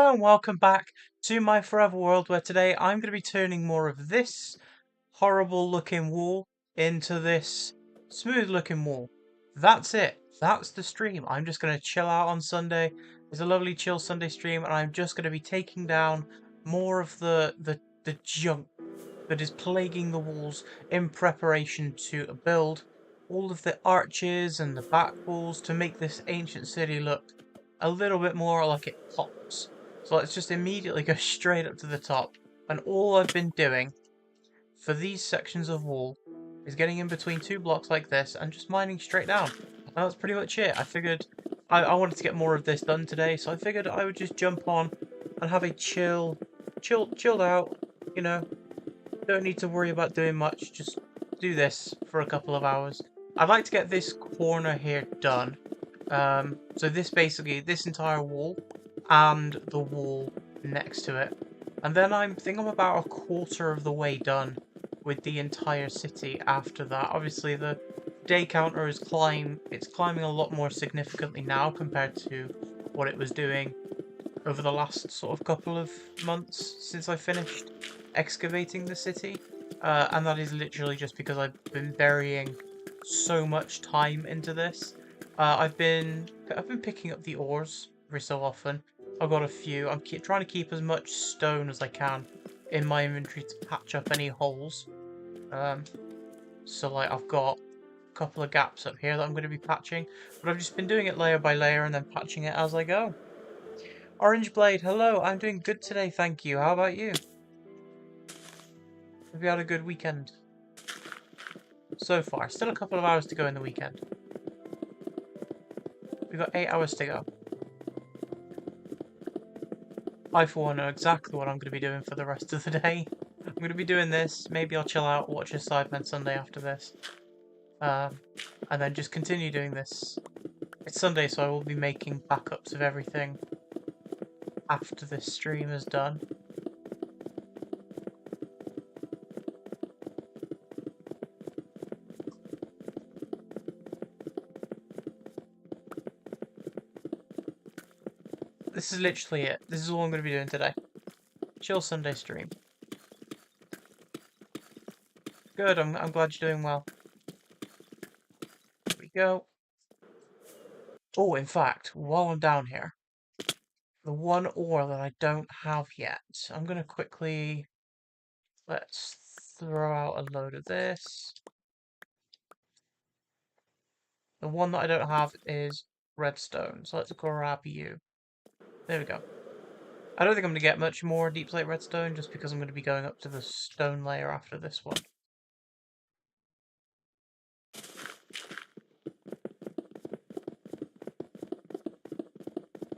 Hello and welcome back to my Forever World, where today I'm going to be turning more of this horrible looking wall into this smooth looking wall. That's it. That's the stream. I'm just going to chill out on Sunday. It's a lovely chill Sunday stream, and I'm just going to be taking down more of the junk that is plaguing the walls in preparation to build all of the arches and the back walls to make this ancient city look a little bit more like it pops. So let's just immediately go straight up to the top. And all I've been doing for these sections of wall is getting in between two blocks like this and just mining straight down. And that's pretty much it. I figured I wanted to get more of this done today, so I figured I would just jump on and have a chilled out, you know, don't need to worry about doing much, just do this for a couple of hours. I'd like to get this corner here done. So this entire wall and the wall next to it. And then I think I'm about a quarter of the way done with the entire city after that. Obviously the day counter is it's climbing a lot more significantly now compared to what it was doing over the last sort of couple of months since I finished excavating the city. And that is literally just because I've been burying so much time into this. I've been picking up the ores every so often. I've got a few. I'm trying to keep as much stone as I can in my inventory to patch up any holes. Um, so like I've got a couple of gaps up here that I'm going to be patching, but I've just been doing it layer by layer and then patching it as I go. Orange Blade, hello, I'm doing good today, thank you. How about you? Have you had a good weekend? So far, still a couple of hours to go in the weekend. We've got 8 hours to go. I, for one, know exactly what I'm going to be doing for the rest of the day. I'm going to be doing this, maybe I'll chill out, watch a Cybermen Sunday after this. And then just continue doing this. It's Sunday, so I will be making backups of everything after this stream is done. This is literally it. This is all I'm going to be doing today. Chill Sunday stream. Good, I'm glad you're doing well. Here we go. Oh, in fact, while I'm down here, the one ore that I don't have yet, I'm going to quickly... Let's throw out a load of this. The one that I don't have is redstone, so let's grab you. There we go. I don't think I'm going to get much more deep slate redstone, just because I'm going to be going up to the stone layer after this one.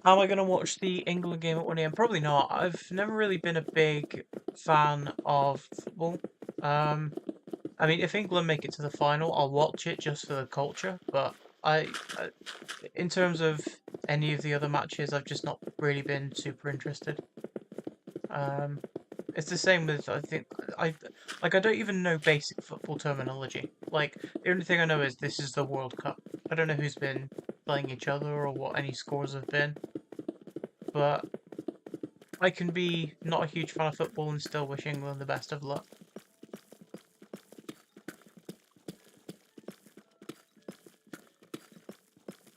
How am I going to watch the England game at 1 AM? Probably not. I've never really been a big fan of football. I mean, if England make it to the final, I'll watch it just for the culture. But in terms of any of the other matches, I've just not really been super interested. It's the same with, I don't even know basic football terminology. Like, the only thing I know is this is the World Cup. I don't know who's been playing each other or what any scores have been. But I can be not a huge fan of football and still wish England the best of luck.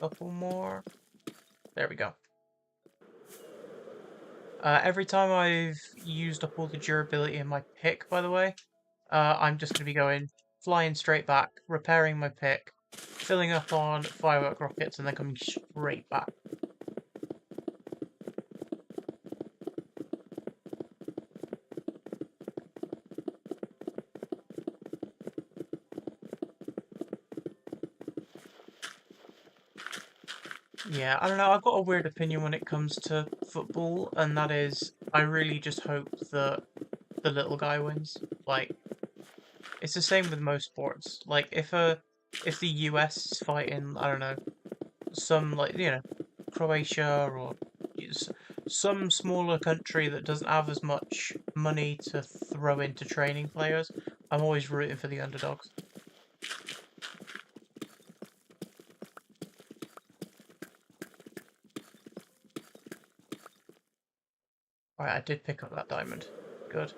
Couple more. There we go. Every time I've used up all the durability in my pick, by the way, I'm just going to be flying straight back, repairing my pick, filling up on firework rockets, and then coming straight back. Yeah, I don't know, I've got a weird opinion when it comes to football, and that is, I really just hope that the little guy wins. Like, it's the same with most sports. Like, if the US is fighting, I don't know, some, like, Croatia or some smaller country that doesn't have as much money to throw into training players, I'm always rooting for the underdogs. Alright, I did pick up that diamond. Good.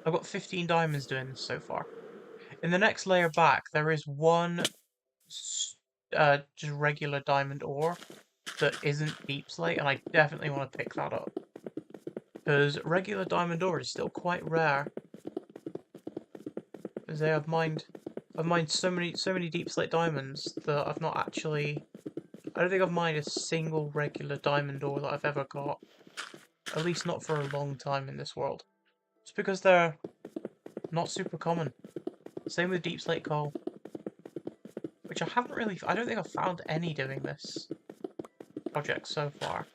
I've got 15 diamonds doing this so far. In the next layer back, there is one just regular diamond ore that isn't deep slate, and I definitely want to pick that up. Because regular diamond ore is still quite rare. As I've mined so many deep slate diamonds that I've not actually. I don't think I've mined a single regular diamond ore that I've ever got. At least not for a long time in this world. It's because they're not super common. Same with deep slate coal. Which I don't think I've found any doing this project so far.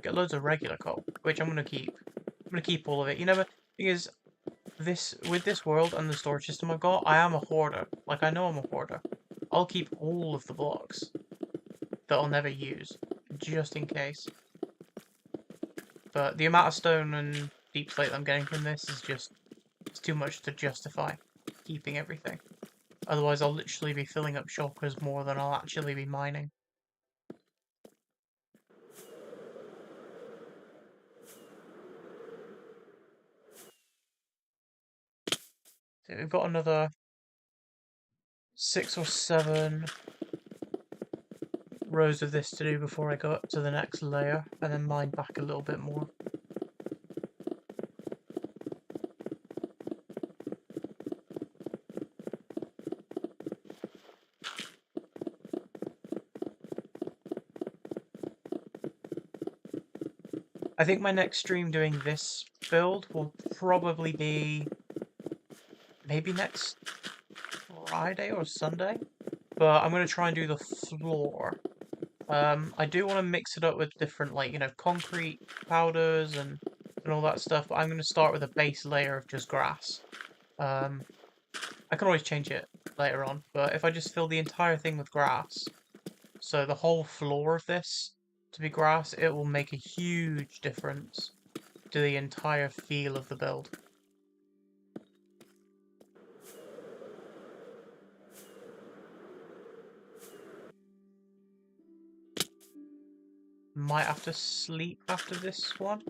Get loads of regular coal, which I'm gonna keep. I'm gonna keep all of it. You know, the thing is, with this world and the storage system I've got, I am a hoarder. Like, I know I'm a hoarder. I'll keep all of the blocks that I'll never use, just in case. But the amount of stone and deep slate that I'm getting from this is just, it's too much to justify keeping everything. Otherwise, I'll literally be filling up shulkers more than I'll actually be mining. So we've got another 6 or 7 rows of this to do before I go up to the next layer, and then mine back a little bit more. I think my next stream doing this build will probably be maybe next Friday or Sunday, but I'm going to try and do the floor. I do want to mix it up with different, like, you know, concrete powders and all that stuff, but I'm going to start with a base layer of just grass. I can always change it later on, but if I just fill the entire thing with grass, so the whole floor of this to be grass, it will make a huge difference to the entire feel of the build. Might have to sleep after this one.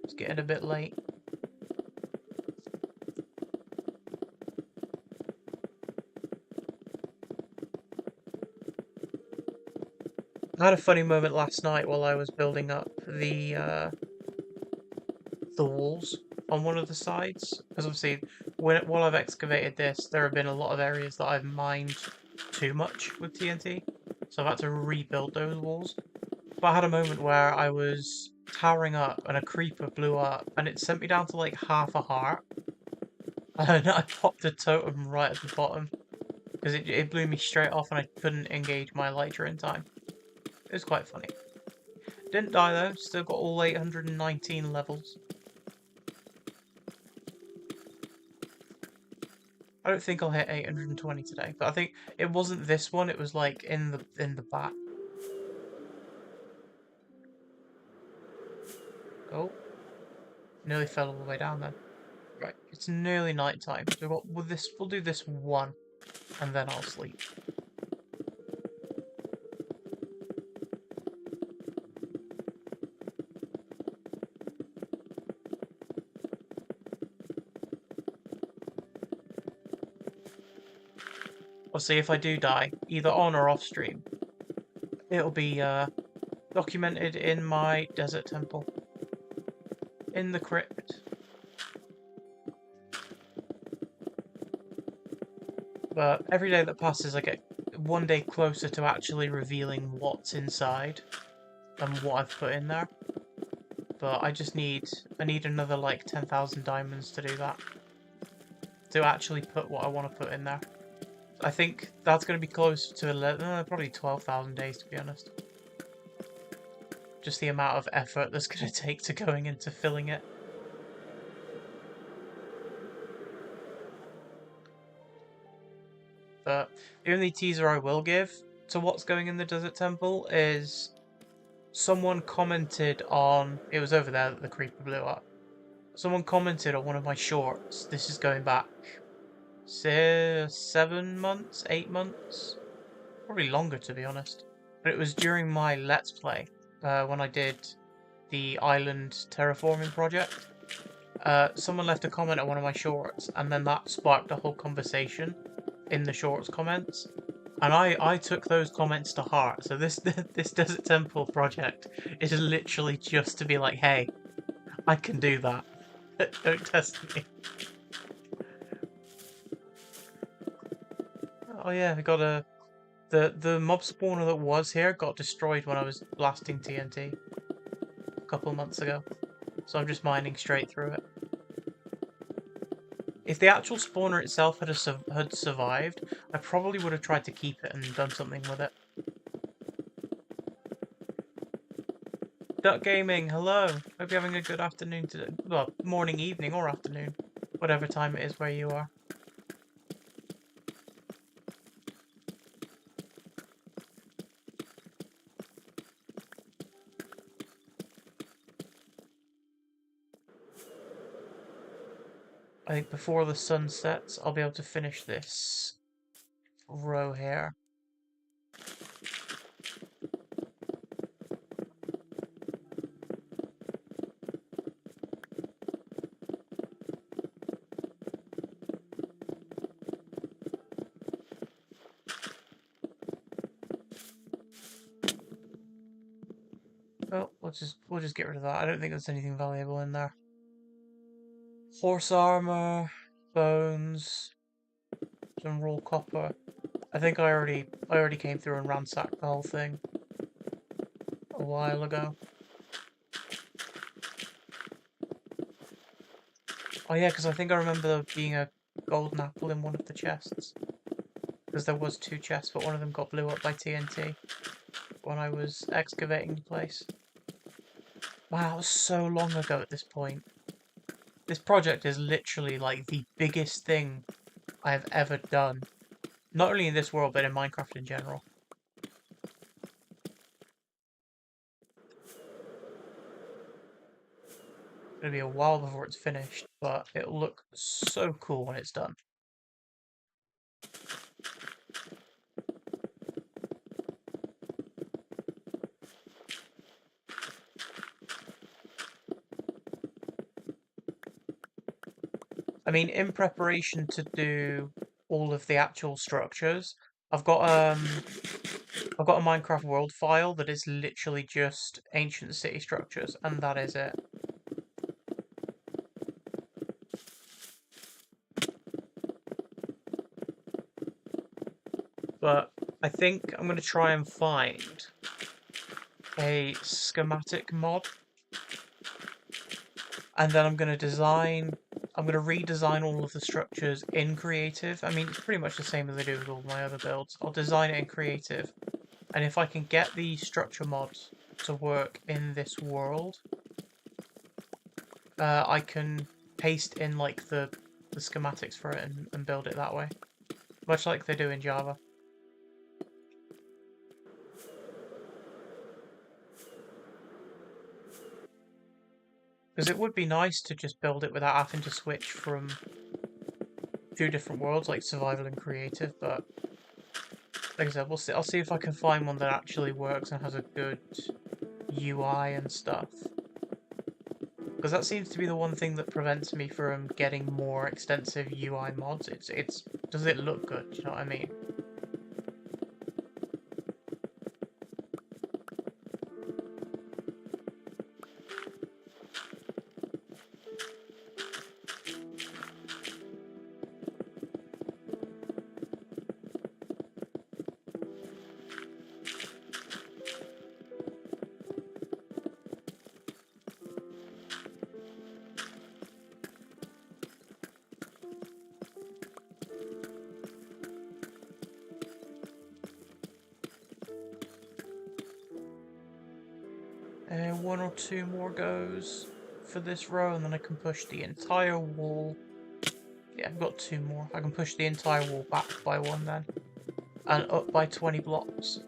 It's getting a bit late. I had a funny moment last night while I was building up the walls on one of the sides, because obviously while I've excavated this, there have been a lot of areas that I've mined too much with TNT, so I've had to rebuild those walls. But I had a moment where I was towering up and a creeper blew up and it sent me down to like half a heart, and I popped a totem right at the bottom because it blew me straight off and I couldn't engage my elytra in time. It was quite funny. Didn't die though, still got all 819 levels. I don't think I'll hit 820 today, but I think it wasn't this one, it was like in the back. Oh. Nearly fell all the way down then. Right, it's nearly night time. So we'll do this one, and then I'll sleep. We'll see if I do die, either on or off stream. It'll be documented in my desert temple. In the crypt. But every day that passes I get one day closer to actually revealing what's inside and what I've put in there. But I need another like 10,000 diamonds to do that. To actually put what I want to put in there. I think that's going to be close to 11, probably 12,000 days to be honest. Just the amount of effort that's going to take to going into filling it. But the only teaser I will give to what's going in the Desert Temple is someone commented on, it was over there that the creeper blew up. Someone commented on one of my shorts. This is going back, say, 7 months, 8 months? Probably longer to be honest. But it was during my Let's Play, when I did the island terraforming project. Someone left a comment on one of my shorts, and then that sparked a whole conversation in the shorts comments. And I took those comments to heart. So this this Desert Temple project is literally just to be like, hey, I can do that. Don't test me. Oh yeah, I got the mob spawner that was here got destroyed when I was blasting TNT a couple of months ago. So I'm just mining straight through it. If the actual spawner itself had survived, I probably would have tried to keep it and done something with it. Duck Gaming, hello! Hope you're having a good afternoon today. Well, morning, evening, or afternoon. Whatever time it is where you are. I think before the sun sets, I'll be able to finish this row here. Oh, we'll just get rid of that. I don't think there's anything valuable in there. Horse armor, bones, some raw copper. I think I already came through and ransacked the whole thing a while ago. Oh yeah, because I think I remember there being a golden apple in one of the chests. Because there was 2 chests, but one of them got blew up by TNT when I was excavating the place. Wow, that was so long ago at this point. This project is literally like the biggest thing I have ever done. Not only in this world, but in Minecraft in general. It's going to be a while before it's finished, but it'll look so cool when it's done. I mean, in preparation to do all of the actual structures, I've got a Minecraft world file that is literally just ancient city structures, and that is it. But I think I'm going to try and find a schematic mod, and then I'm going to redesign all of the structures in Creative. I mean, it's pretty much the same as I do with all my other builds. I'll design it in Creative, and if I can get the structure mods to work in this world, I can paste in like the schematics for it and build it that way, much like they do in Java. Because it would be nice to just build it without having to switch from 2 different worlds, like survival and creative, but like I said, we'll see. I'll see if I can find one that actually works and has a good UI and stuff. Because that seems to be the one thing that prevents me from getting more extensive UI mods. It's does it look good? Do you know what I mean? One or 2 more goes for this row, and then I can push the entire wall. Yeah, I've got 2 more. I can push the entire wall back by 1 then, and up by 20 blocks.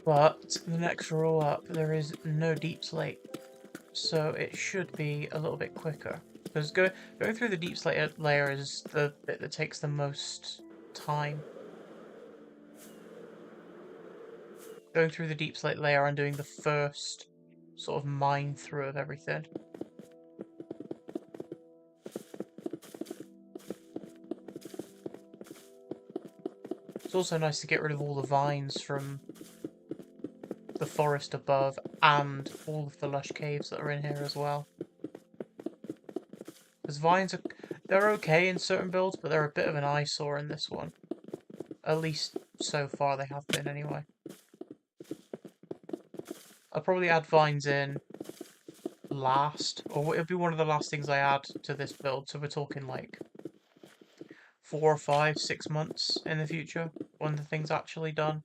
But the next row up, there is no deep slate, so it should be a little bit quicker. Because going through the deep slate layer is the bit that takes the most time. Going through the deep slate layer and doing the first sort of mine through of everything. It's also nice to get rid of all the vines from the forest above and all of the lush caves that are in here as well. Because vines they're okay in certain builds, but they're a bit of an eyesore in this one. At least so far they have been anyway. I'll probably add vines in last, or it'll be one of the last things I add to this build, so we're talking like 4, 5, 6 months in the future when the thing's actually done.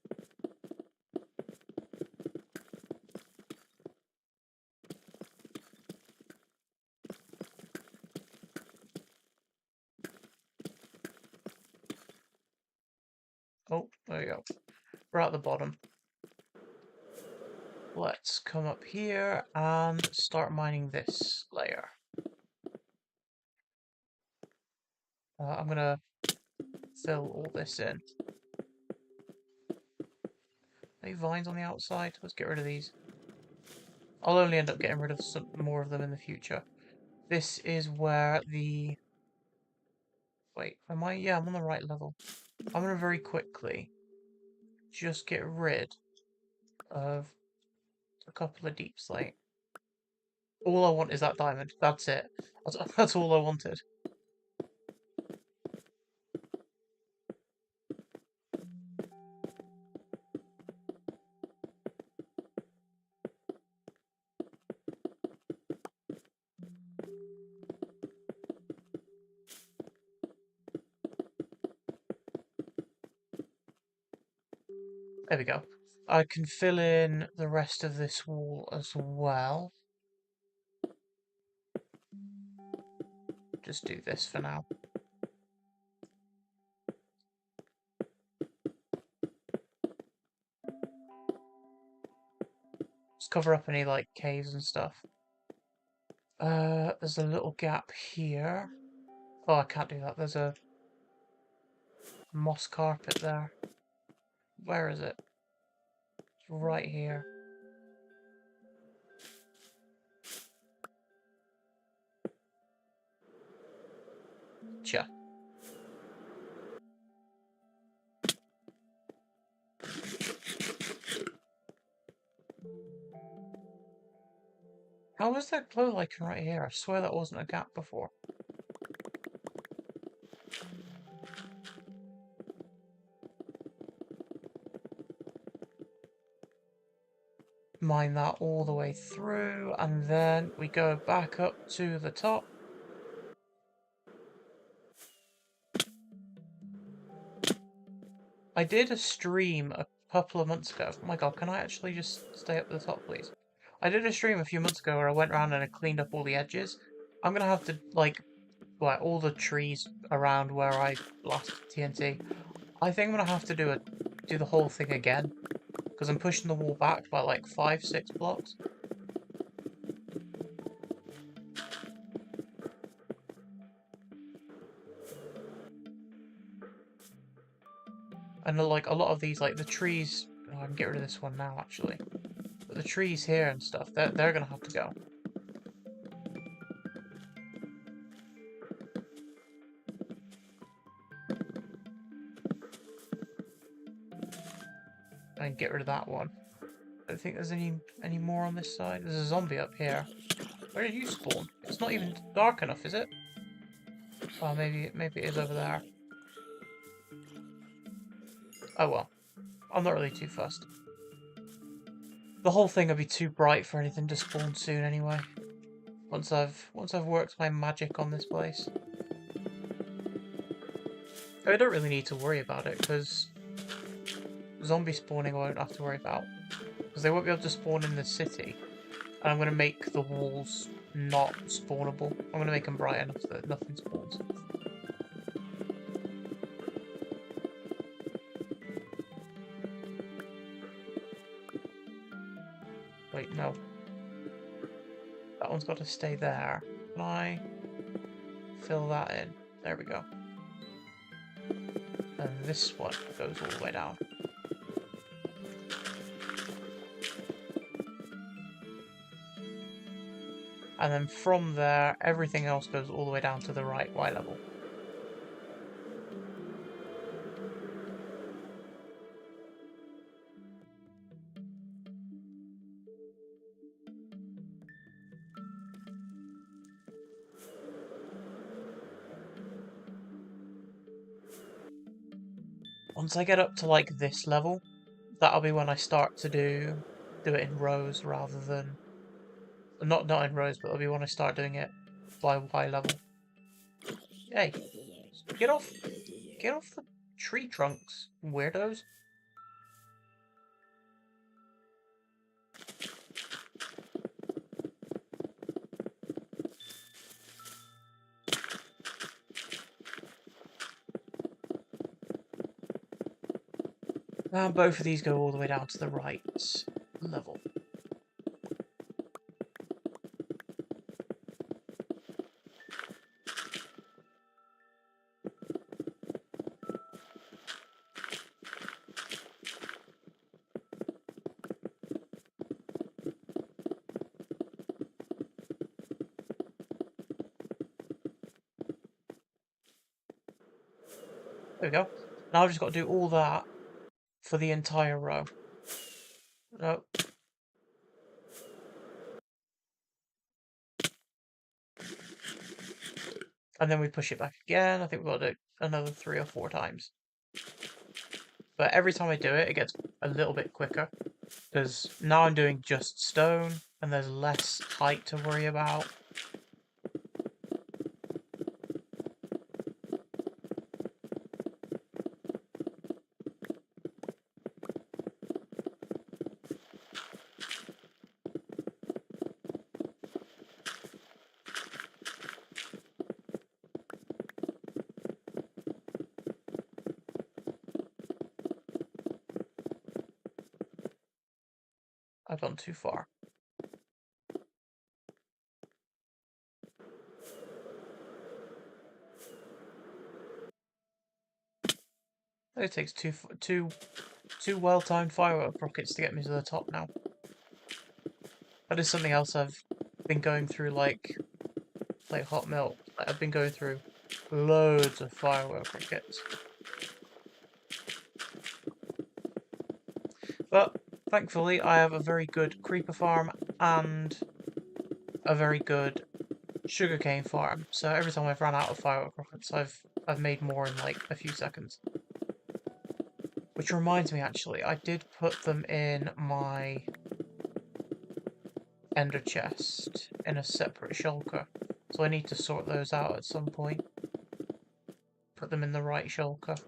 Oh, there you go. We're at the bottom. Let's come up here and start mining this layer. I'm gonna fill all this in. Any vines on the outside? Let's get rid of these. I'll only end up getting rid of some more of them in the future. This is where the... Wait, am I? Yeah, I'm on the right level. I'm gonna very quickly just get rid of a couple of deep slate. All I want is that diamond. That's it. That's all I wanted. There we go. I can fill in the rest of this wall as well. Just do this for now. Just cover up any like caves and stuff. There's a little gap here. Oh, I can't do that. There's a moss carpet there. Where is it? It's right here. Cha. How was that glow icon right here? I swear that wasn't a gap before. Mine that all the way through, and then we go back up to the top. I did a stream a couple of months ago. Oh my god, can I actually just stay up at the top, please? I did a stream a few months ago where I went around and I cleaned up all the edges. I'm gonna have to, like all the trees around where I blasted TNT. I think I'm gonna have to do the whole thing again. Because I'm pushing the wall back by like 5, 6 blocks. And like a lot of these, like the trees, oh, I can get rid of this one now actually. But the trees here and stuff, they're gonna have to go. And get rid of that one. I don't think there's any more on this side. There's a zombie up here. Where did you spawn? It's not even dark enough, is it? Oh, maybe it is over there. Oh well. I'm not really too fussed. The whole thing will be too bright for anything to spawn soon anyway. Once I've worked my magic on this place. I don't really need to worry about it because zombie spawning I won't have to worry about. Because they won't be able to spawn in the city. And I'm going to make the walls not spawnable. I'm going to make them bright enough that nothing spawns. Wait, no. That one's got to stay there. Can I fill that in? There we go. And this one goes all the way down. And then from there, everything else goes all the way down to the right Y level. Once I get up to like this level, that'll be when I start to do it in rows rather than not in rows, but it'll be when I start doing it by Y level. Hey, get off the tree trunks, weirdos. Now both of these go all the way down to the right level. There we go. Now I've just got to do all that for the entire row. No. And then we push it back again. I think we've got to do it another 3 or 4 times. But every time I do it, it gets a little bit quicker. Because now I'm doing just stone, and there's less height to worry about. I've gone too far. It takes two well-timed firework rockets to get me to the top now. That is something else I've been going through like hot milk. Like, I've been going through loads of firework rockets. But thankfully I have a very good creeper farm and a very good sugarcane farm. So every time I've run out of firework rockets, I've made more in like a few seconds. Which reminds me, actually, I did put them in my ender chest in a separate shulker. So I need to sort those out at some point. Put them in the right shulker.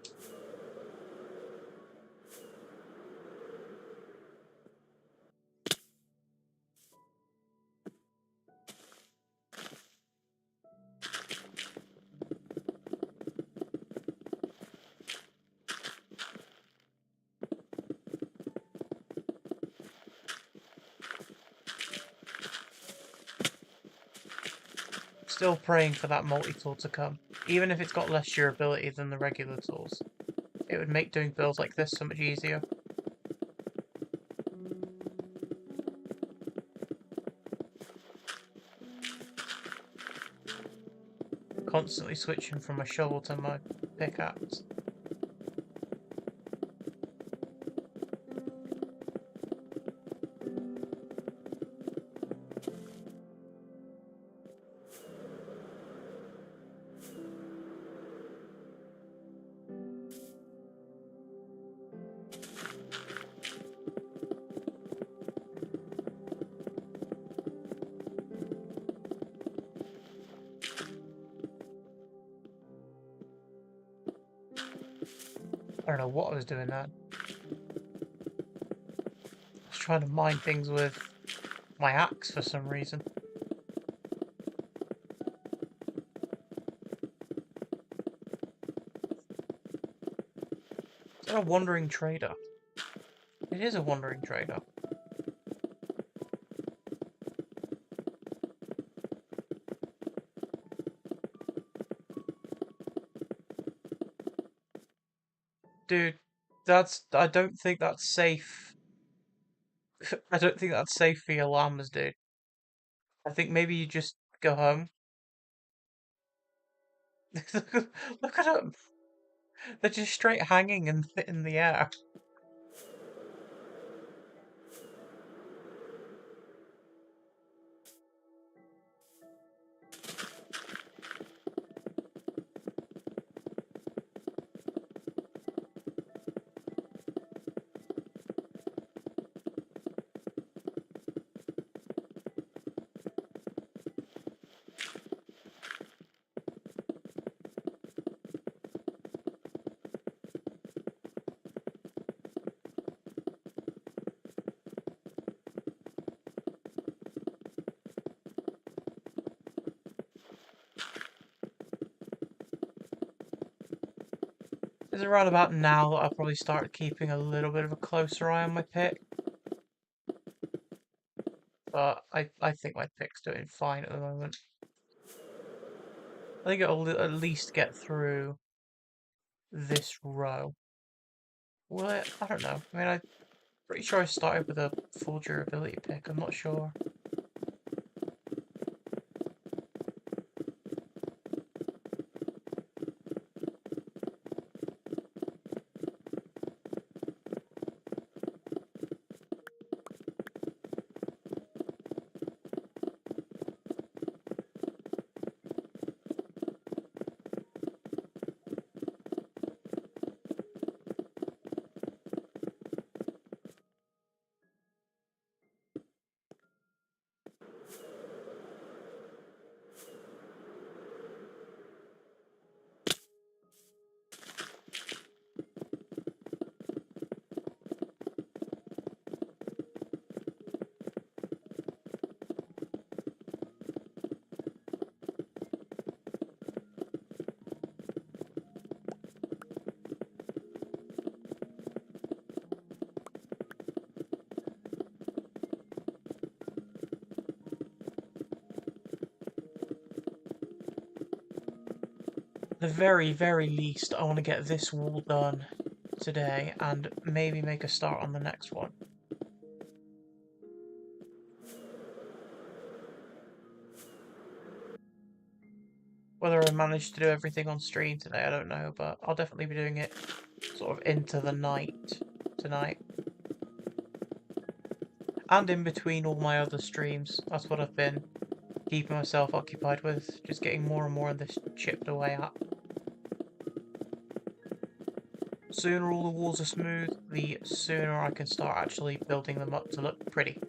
Still praying for that multi-tool to come. Even if it's got less durability than the regular tools. It would make doing builds like this so much easier. Constantly switching from my shovel to my pickaxe. I don't know what I was doing then. I was trying to mine things with my axe for some reason. Is that a wandering trader? It is a wandering trader. Dude, I don't think that's safe. I don't think that's safe for your llamas, dude. I think maybe you just go home. Look at them. They're just straight hanging in the air. It's around about now that I'll probably start keeping a little bit of a closer eye on my pick. But I think my pick's doing fine at the moment. I think it'll at least get through this row. Will it? I don't know. I mean, I'm pretty sure I started with a full durability pick. I'm not sure. The very, very least, I want to get this wall done today and maybe make a start on the next one. Whether I manage to do everything on stream today, I don't know, but I'll definitely be doing it sort of into the night tonight. And in between all my other streams, that's what I've been keeping myself occupied with, just getting more and more of this chipped away at. Sooner all the walls are smooth, the sooner I can start actually building them up to look pretty.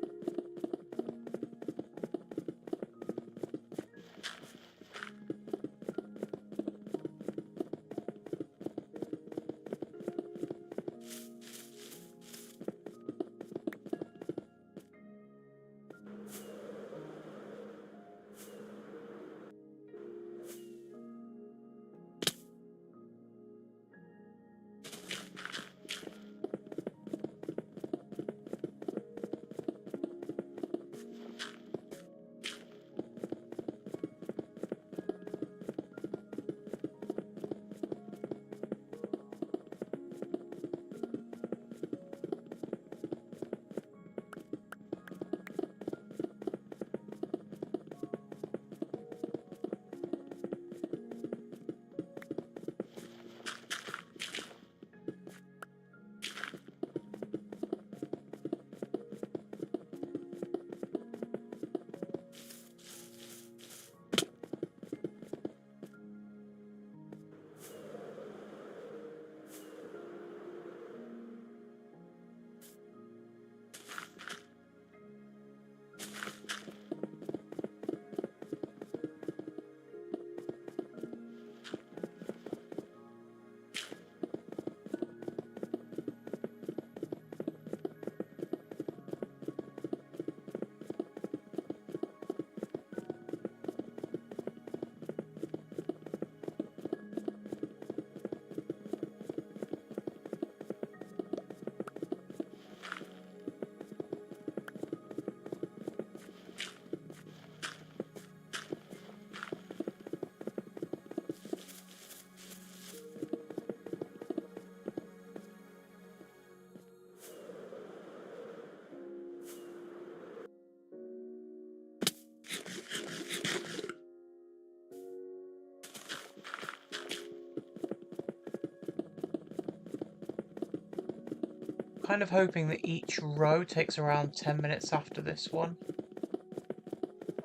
kind of hoping that each row takes around 10 minutes after this one.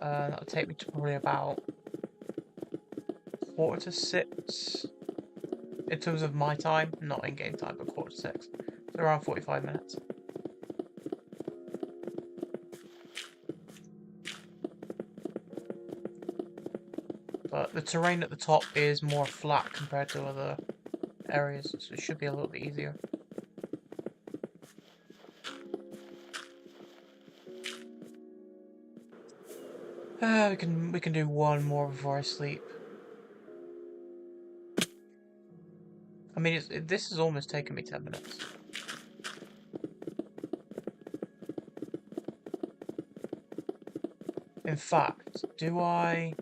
That'll take me to probably about 5:45 in terms of my time, not in-game time, but 5:45. So around 45 minutes. But the terrain at the top is more flat compared to other areas, so it should be a little bit easier. We can do one more before I sleep. I mean, this has almost taken me 10 minutes. In fact, do I...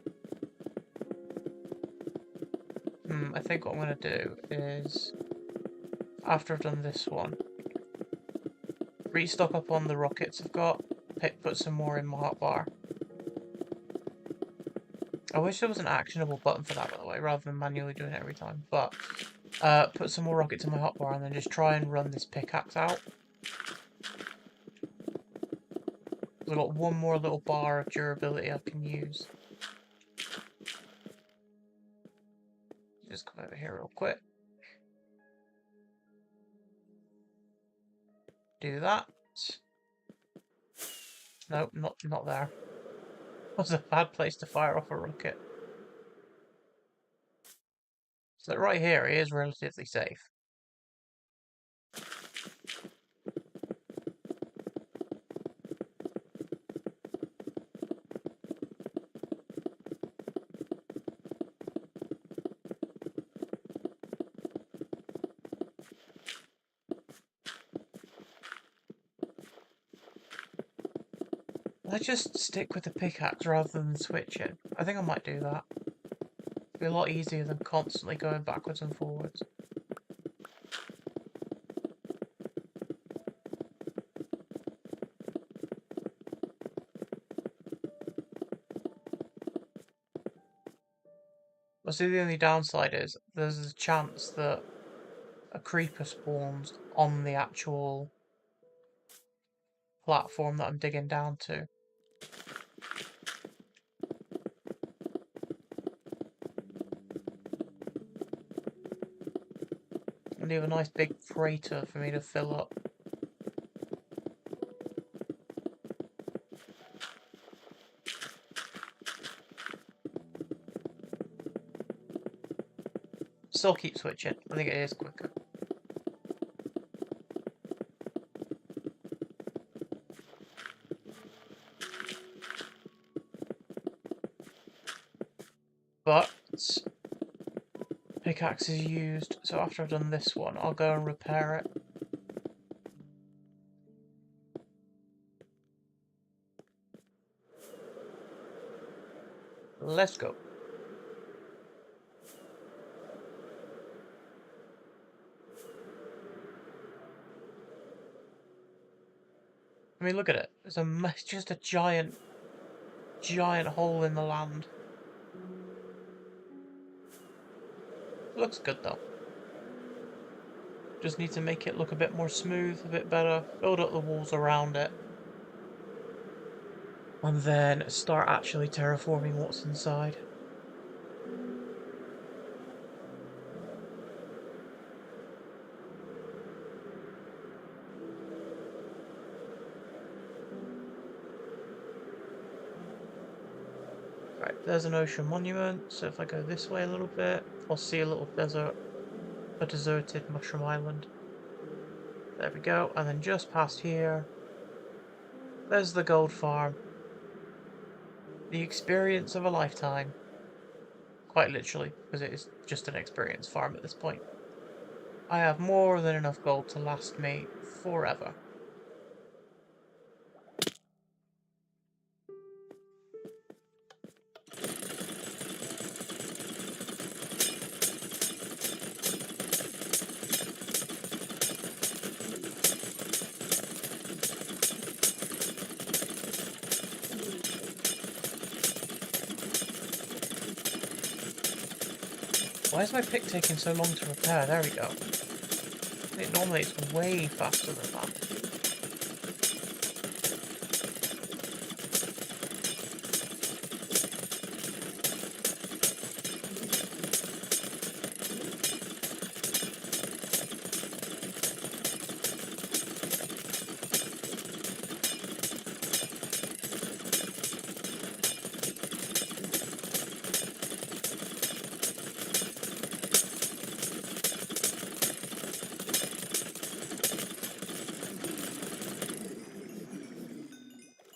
I think what I'm going to do is, after I've done this one, restock up on the rockets I've got, put some more in my hotbar. I wish there was an actionable button for that, by the way, rather than manually doing it every time. But, put some more rockets in my hotbar and then just try and run this pickaxe out. I've got one more little bar of durability I can use. Just come over here real quick. Do that. Nope, not there. That's a bad place to fire off a rocket. So right here, it is relatively safe. Let's just stick with the pickaxe rather than switching. I think I might do that. It'd be a lot easier than constantly going backwards and forwards. Well, see, the only downside is there's a chance that a creeper spawns on the actual platform that I'm digging down to. And leave a nice big crater for me to fill up. Still keep switching. I think it is quicker. But pickaxe is used, so after I've done this one, I'll go and repair it. Let's go. I mean, look at it. It's just a giant hole in the land. It looks good though. Just need to make it look a bit more smooth, a bit better. Build up the walls around it. And then start actually terraforming what's inside. Right, there's an ocean monument, so if I go this way a little bit, I'll see a little desert, a deserted mushroom island. There we go, and then just past here, there's the gold farm. The experience of a lifetime. Quite literally, because it is just an experience farm at this point. I have more than enough gold to last me forever. Why is my pick taking so long to repair? There we go. Normally it's way faster than that.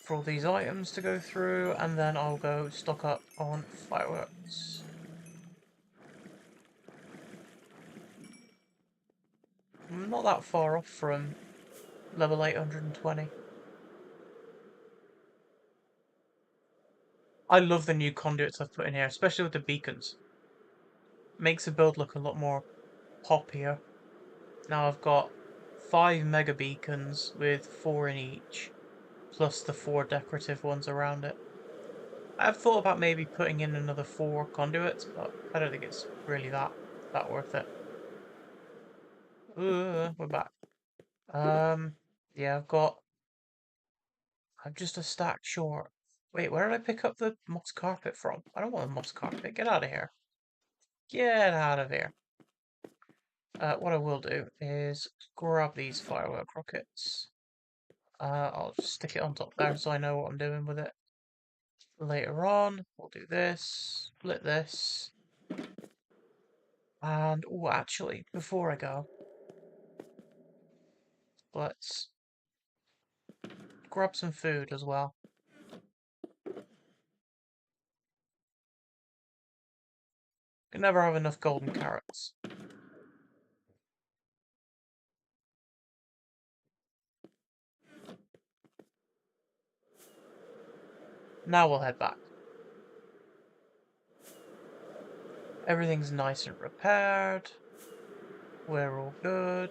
For all these items to go through, and then I'll go stock up on fireworks. I'm not that far off from level 820. I love the new conduits I've put in here, especially with the beacons. Makes the build look a lot more poppier. Now I've got 5 mega beacons with 4 in each, plus the 4 decorative ones around it. I've thought about maybe putting in another 4 conduits, but I don't think it's really that worth it. We're back. Yeah, I'm just a stack short. Wait, where did I pick up the moss carpet from? I don't want a moss carpet. Get out of here. Get out of here. What I will do is grab these firework rockets. I'll just stick it on top there so I know what I'm doing with it. Later on, we'll do this, split this. And, oh, actually, before I go, let's grab some food as well. Can never have enough golden carrots. Now we'll head back. Everything's nice and repaired. We're all good.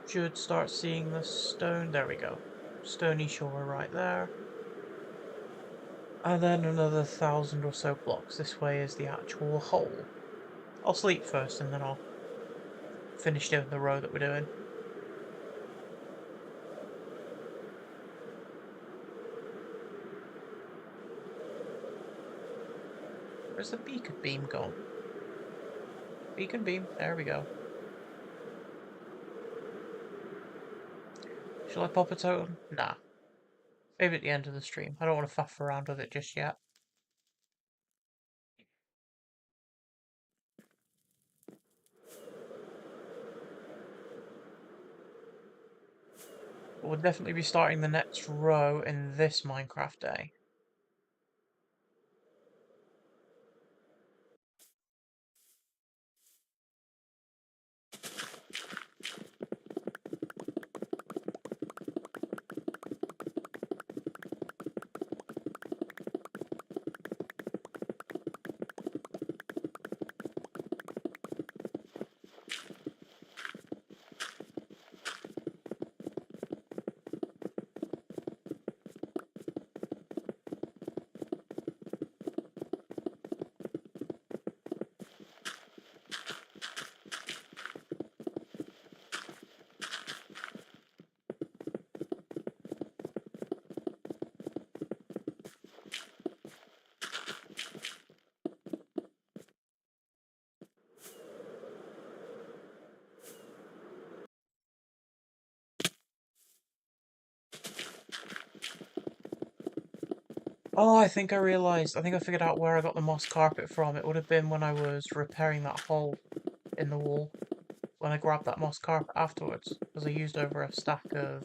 Should start seeing the stone. There we go. Stony shore right there. And then another 1,000 or so blocks. This way is the actual hole. I'll sleep first and then I'll finish doing the row that we're doing. Where's the beacon beam gone? Beacon beam. There we go. Shall I pop a totem? Nah. Maybe at the end of the stream. I don't want to faff around with it just yet. But we'll definitely be starting the next row in this Minecraft day. Oh, I think I realised. I think I figured out where I got the moss carpet from. It would have been when I was repairing that hole in the wall. When I grabbed that moss carpet afterwards. Because I used over a stack of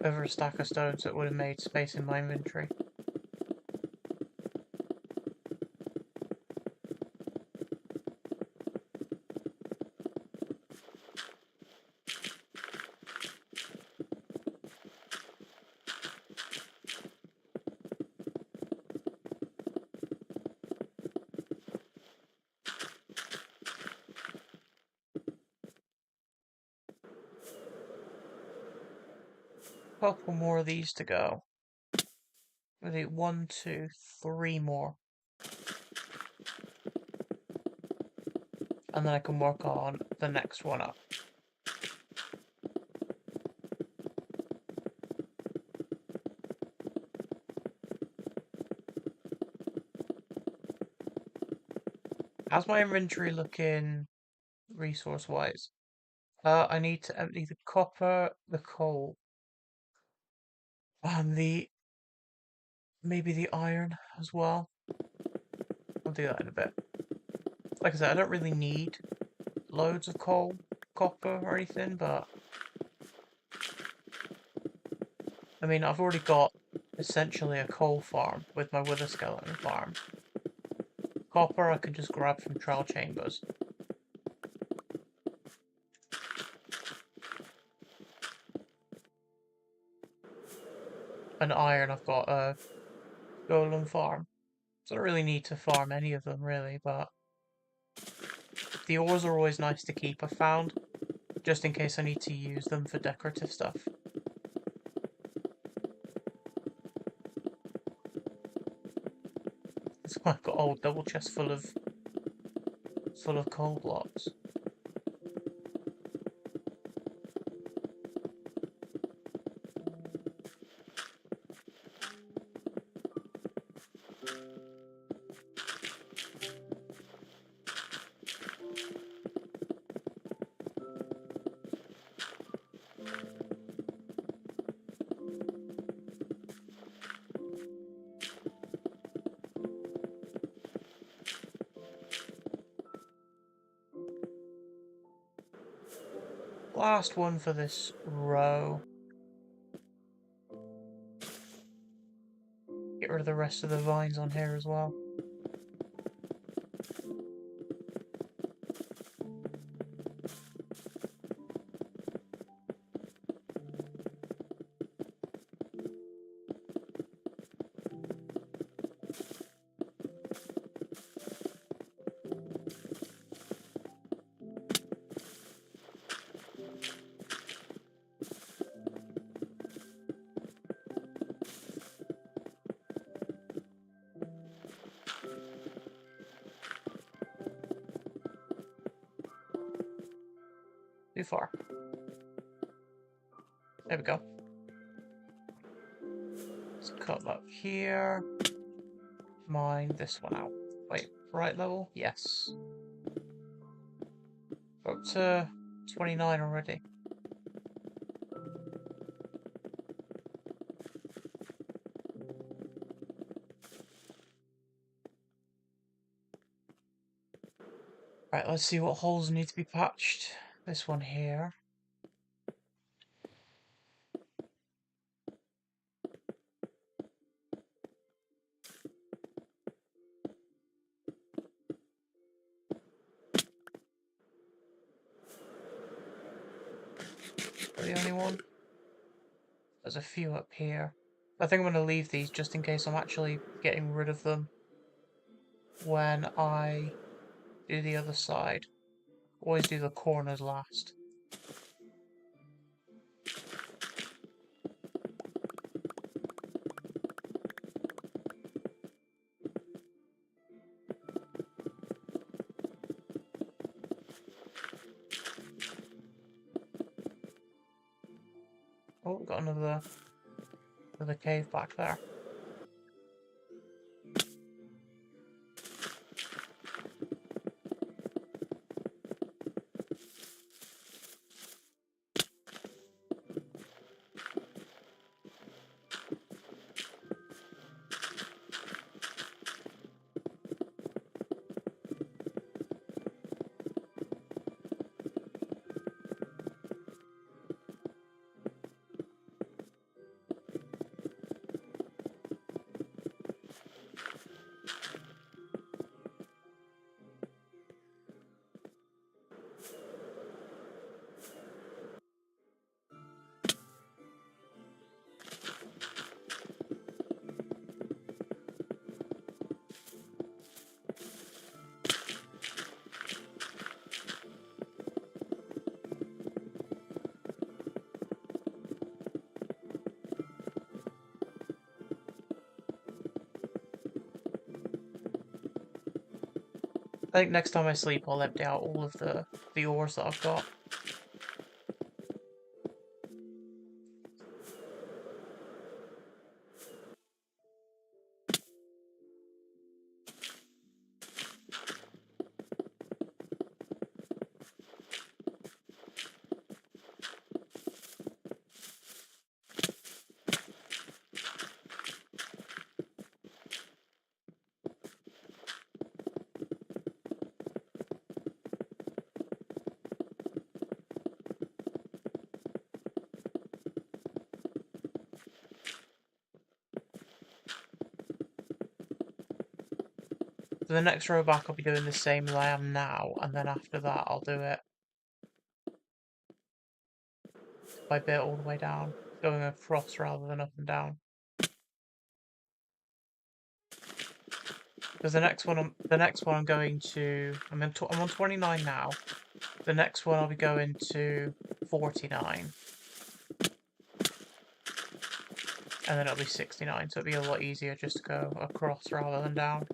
over a stack of stones that would have made space in my inventory. Couple more of these to go. I think 1, 2, 3 more. And then I can work on the next one up. How's my inventory looking resource-wise? I need to empty the copper, the coal, and maybe the iron as well. I'll do that in a bit. Like I said, I don't really need loads of coal, copper, or anything, but I mean, I've already got essentially a coal farm with my wither skeleton farm. Copper I can just grab from trial chambers. And iron I've got a golem farm. So I don't really need to farm any of them really, but the ores are always nice to keep, I found, just in case I need to use them for decorative stuff. So I've got a whole double chest full of coal blocks. Last one for this row. Get rid of the rest of the vines on here as well. Too far. There we go. Let's cut that here. Mine this one out. Wait, right level? Yes. Up to 29 already. Right, let's see what holes need to be patched. This one here. The only one. There's a few up here. I think I'm going to leave these just in case I'm actually getting rid of them when I do the other side. Always do the corners last. Oh, got another cave back there. I think next time I sleep, I'll empty out all of the ores that I've got. For the next row back, I'll be doing the same as I am now, and then after that, I'll do it by bit all the way down, going across rather than up and down. Because the next one, I'm going to. I'm on 29 now. The next one, I'll be going to 49, and then it'll be 69. So it'll be a lot easier just to go across rather than down.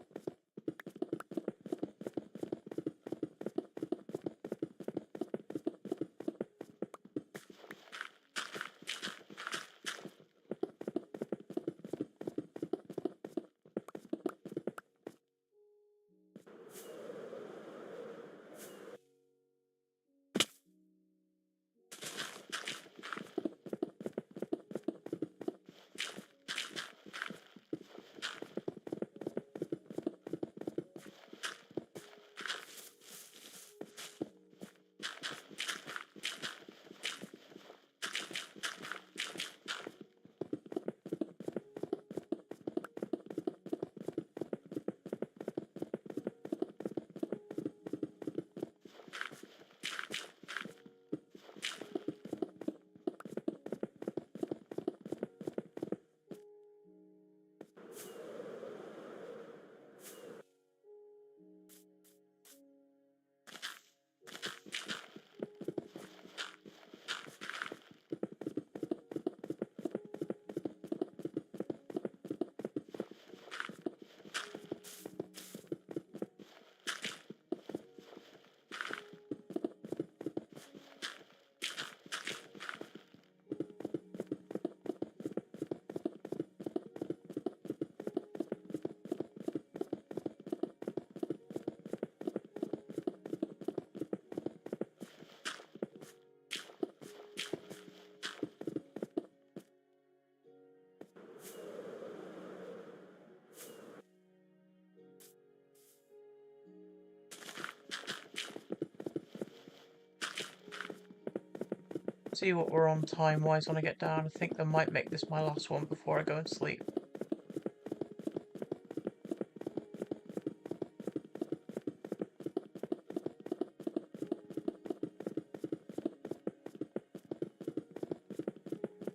See what we're on time-wise when I get down. I think I might make this my last one before I go and sleep.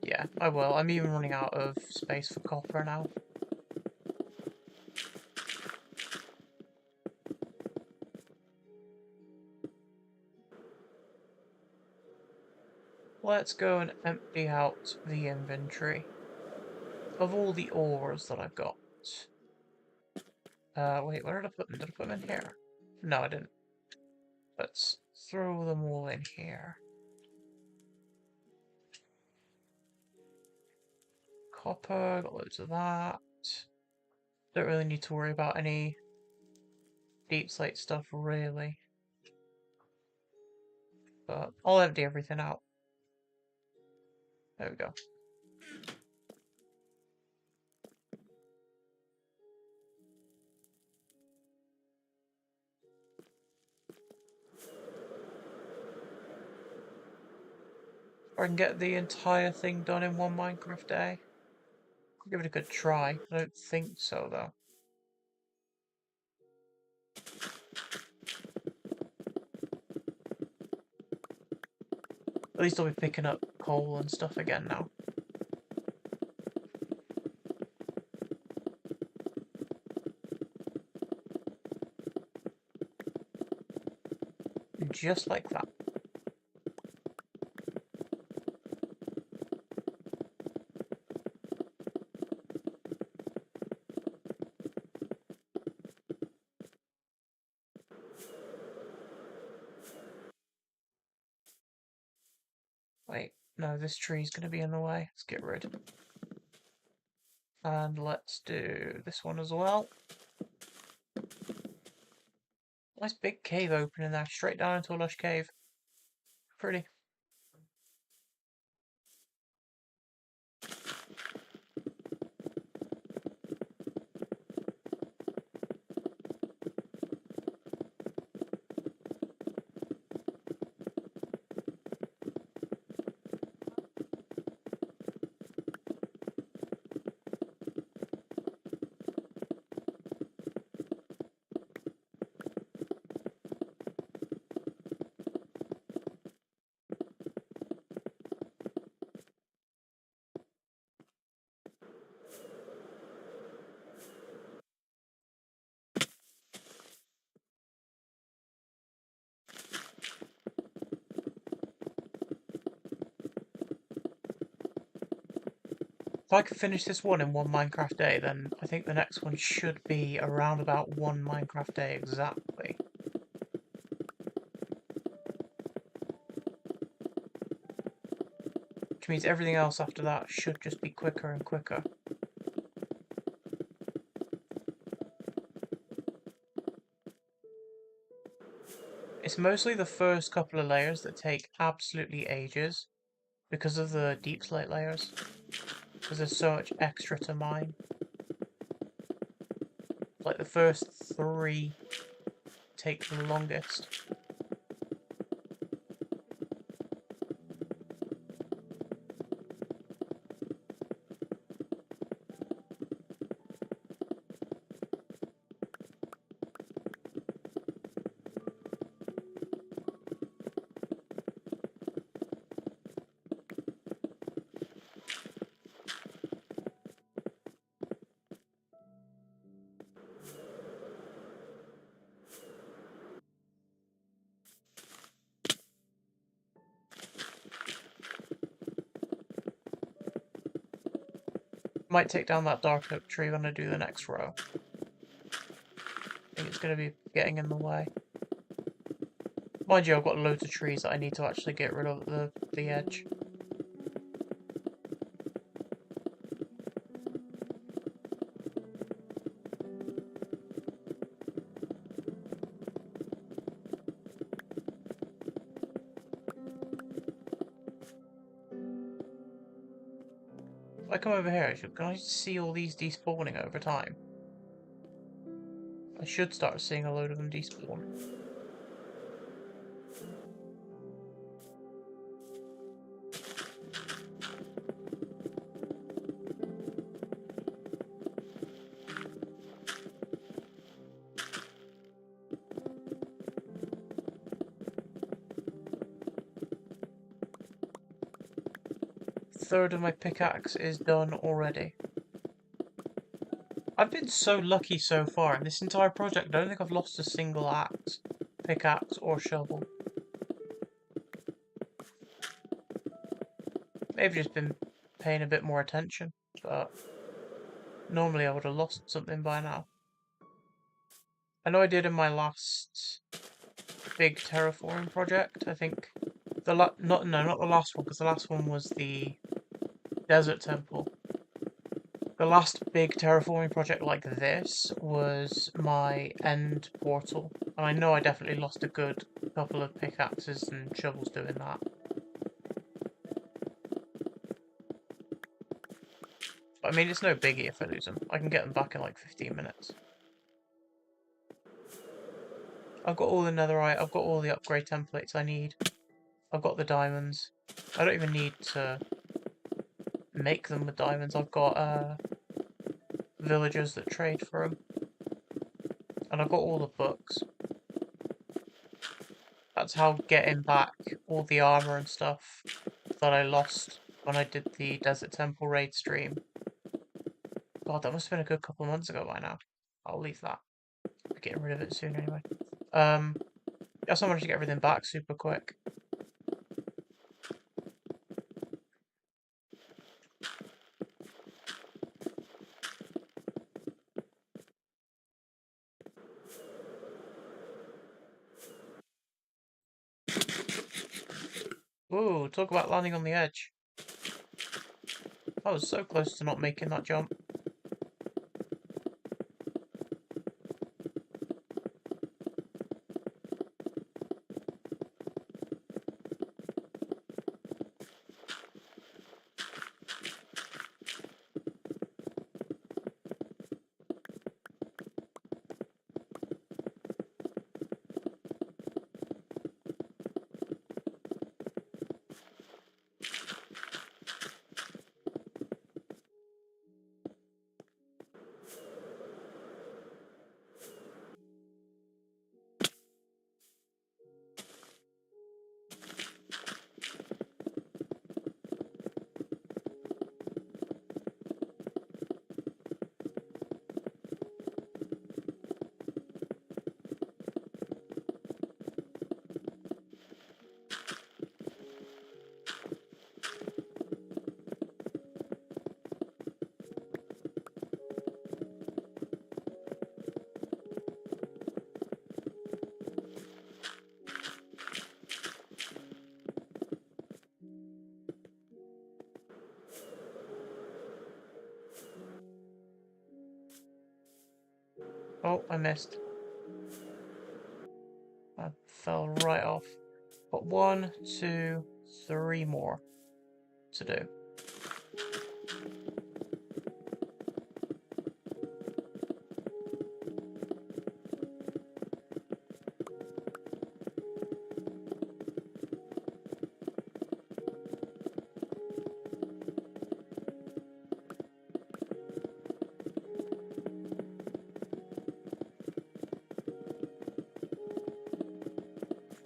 Yeah, I will. I'm even running out of space for copper now. Let's go and empty out the inventory of all the ores that I've got. Wait, where did I put them? Did I put them in here? No, I didn't. Let's throw them all in here. Copper, got loads of that. Don't really need to worry about any deep slate stuff, really. But I'll empty everything out. There we go. Or I can get the entire thing done in one Minecraft day. I'll give it a good try. I don't think so, though. At least I'll be picking up coal and stuff again now. Just like that. No, this tree's going to be in the way. Let's get rid. And let's do this one as well. Nice big cave opening there, straight down into a lush cave. Pretty. If I could finish this one in one Minecraft day, then I think the next one should be around about one Minecraft day exactly. Which means everything else after that should just be quicker and quicker. It's mostly the first couple of layers that take absolutely ages because of the deep slate layers. Because there's so much extra to mine. Like the first 3 take the longest. Might take down that dark oak tree when I do the next row. I think it's going to be getting in the way. Mind you, I've got loads of trees that I need to actually get rid of at the edge. If I come over here, can I see all these despawning over time? I should start seeing a load of them despawn. Third of my pickaxe is done already. I've been so lucky so far in this entire project. I don't think I've lost a single axe, pickaxe or shovel. Maybe just been paying a bit more attention, but normally I would have lost something by now. I know I did in my last big terraforming project. I think not the last one, because the last one was the desert temple. The last big terraforming project like this was my end portal, and I know I definitely lost a good couple of pickaxes and shovels doing that. But I mean, it's no biggie if I lose them. I can get them back in like 15 minutes. I've got all the netherite, I've got all the upgrade templates I need. I've got the diamonds. I don't even need to make them with diamonds. I've got villagers that trade for them. And I've got all the books. That's how getting back all the armor and stuff that I lost when I did the Desert Temple raid stream. God, that must have been a good couple of months ago by now. I'll leave that. I'm getting rid of it soon anyway. That's how I managed to get everything back super quick. Ooh, talk about landing on the edge. I was so close to not making that jump. Oh, I missed. I fell right off. Got 1, 2, 3 more to do.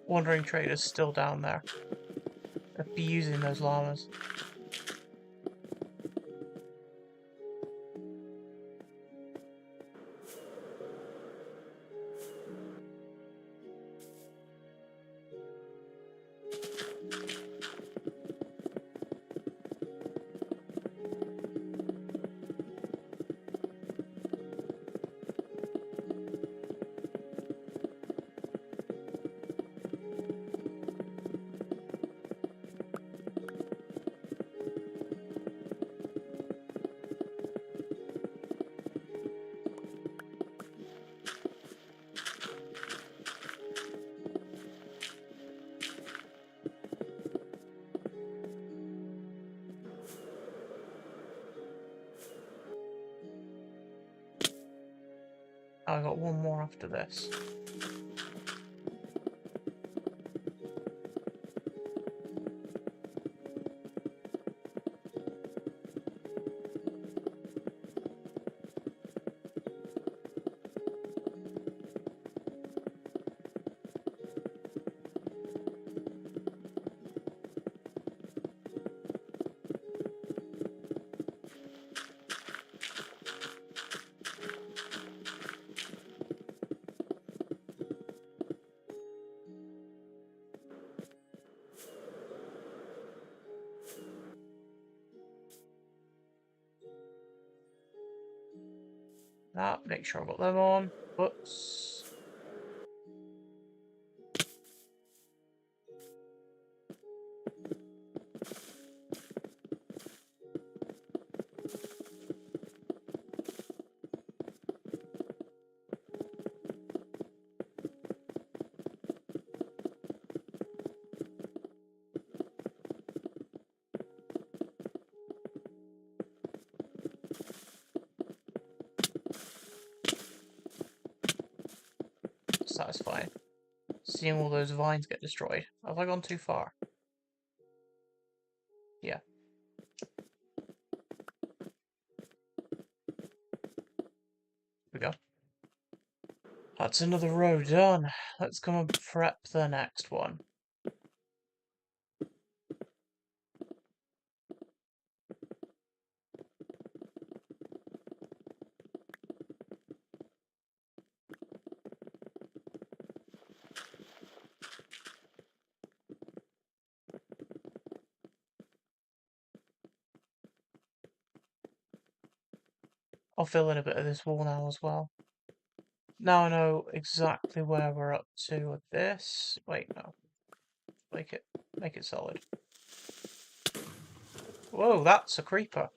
Wandering Trader's still down there, abusing those llamas. I got 1 more after this. That, make sure I got them on. Whoops. Satisfying. Seeing all those vines get destroyed. Have I gone too far? Yeah. Here we go. That's another row done. Let's come and prep the next one. I'll fill in a bit of this wall now as well. Now I know exactly where we're up to with this. Wait, no. Make it solid. Whoa, that's a creeper.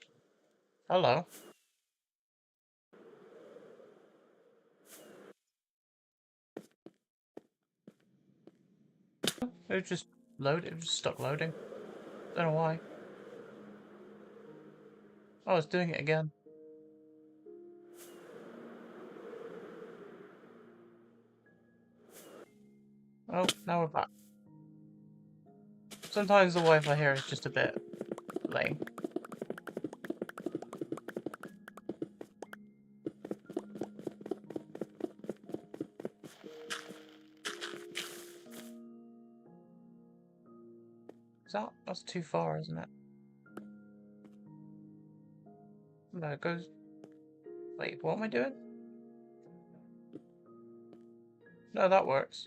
Hello. It just loaded. It just stuck loading. Don't know why. Oh, it's doing it again. Oh, now we're back. Sometimes the Wi-Fi here is just a bit lame. That's too far, isn't it? No, it goes... Wait, what am I doing? No, that works.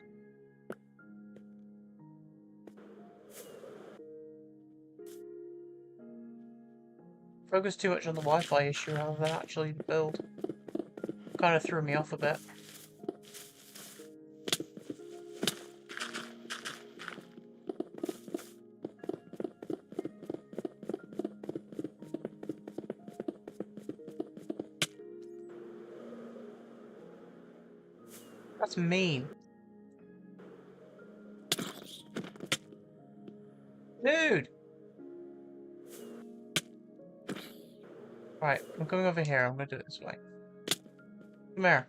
Focus too much on the Wi-Fi issue rather than actually the build. Kind of threw me off a bit. That's mean. Dude! Right, I'm coming over here. I'm gonna do it this way. Come here.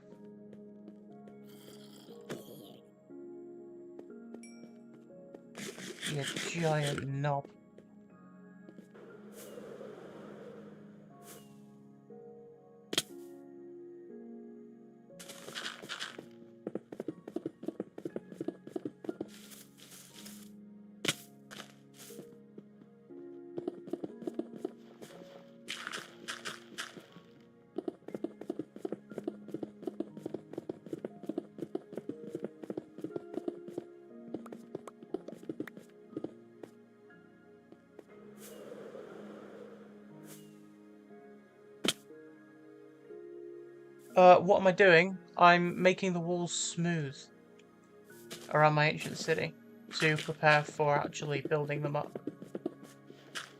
You giant knob. What am I doing? I'm making the walls smooth around my ancient city to prepare for actually building them up.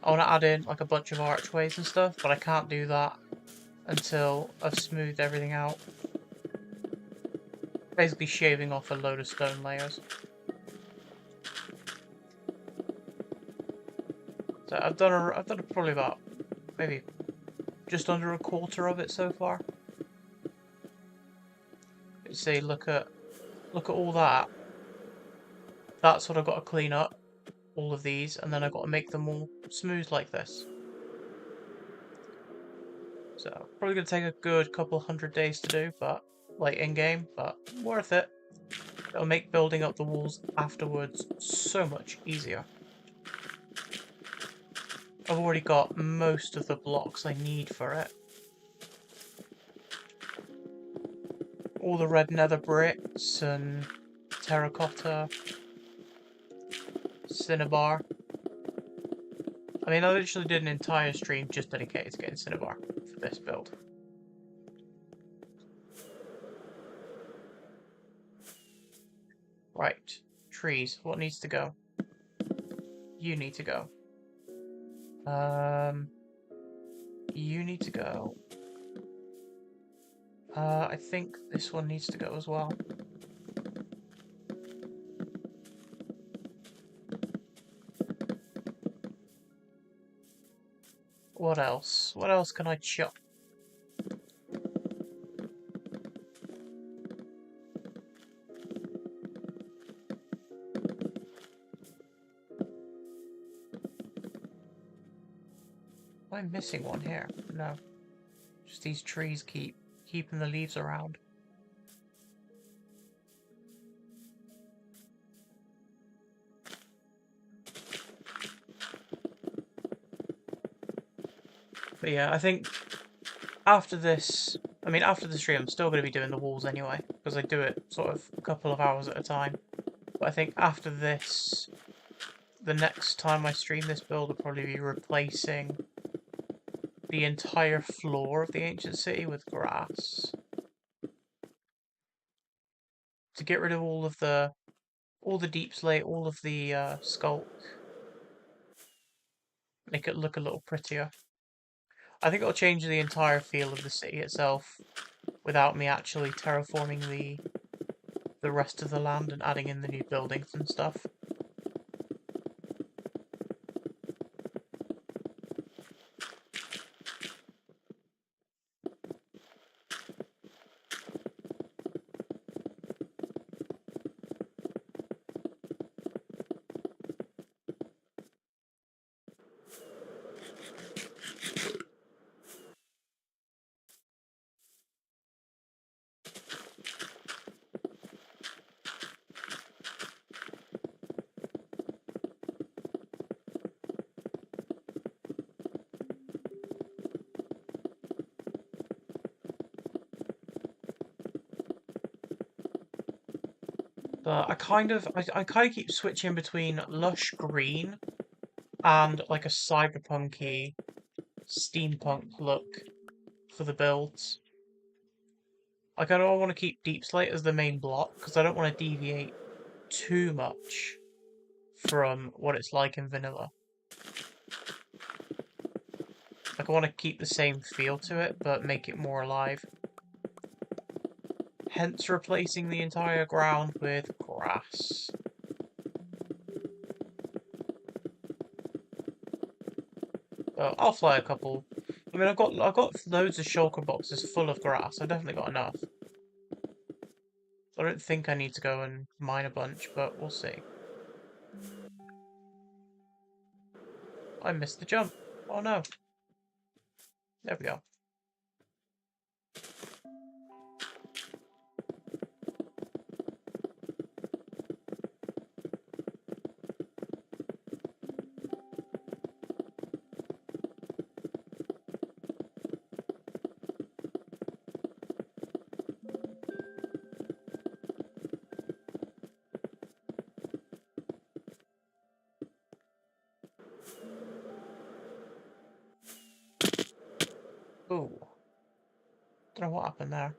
I want to add in like a bunch of archways and stuff, but I can't do that until I've smoothed everything out. Basically shaving off a load of stone layers. So I've done probably about maybe just under a quarter of it so far. See, look at all that. That's what I've got to clean up, all of these, and then I've got to make them all smooth like this. So probably gonna take a good couple 100 days to do, but like in game, but worth it. It'll make building up the walls afterwards so much easier. I've already got most of the blocks I need for it. All the red nether bricks and terracotta, cinnabar. I mean, I literally did an entire stream just dedicated to getting cinnabar for this build. Right, trees. What needs to go? You need to go. You need to go. I think this one needs to go as well. What else? What else can I chop? Am I missing one here? No. Just these trees keeping the leaves around. But yeah, I think after this, I mean after the stream, I'm still going to be doing the walls anyway, because I do it sort of a couple of hours at a time. But I think after this, the next time I stream this build will probably be replacing the entire floor of the ancient city with grass. To get rid of all the deep slate, all of the skulk. make it look a little prettier. I think it'll change the entire feel of the city itself without me actually terraforming the rest of the land and adding in the new buildings and stuff. But I kind of keep switching between lush green and like a cyberpunky steampunk look for the builds. Like I don't want to keep Deep Slate as the main block because I don't want to deviate too much from what it's like in vanilla. Like I want to keep the same feel to it but make it more alive. Hence replacing the entire ground with grass. I'll fly a couple. I mean, I've got loads of shulker boxes full of grass. I've definitely got enough. I don't think I need to go and mine a bunch, but we'll see. I missed the jump. Oh no. There we go. Ooh. Don't know what happened there.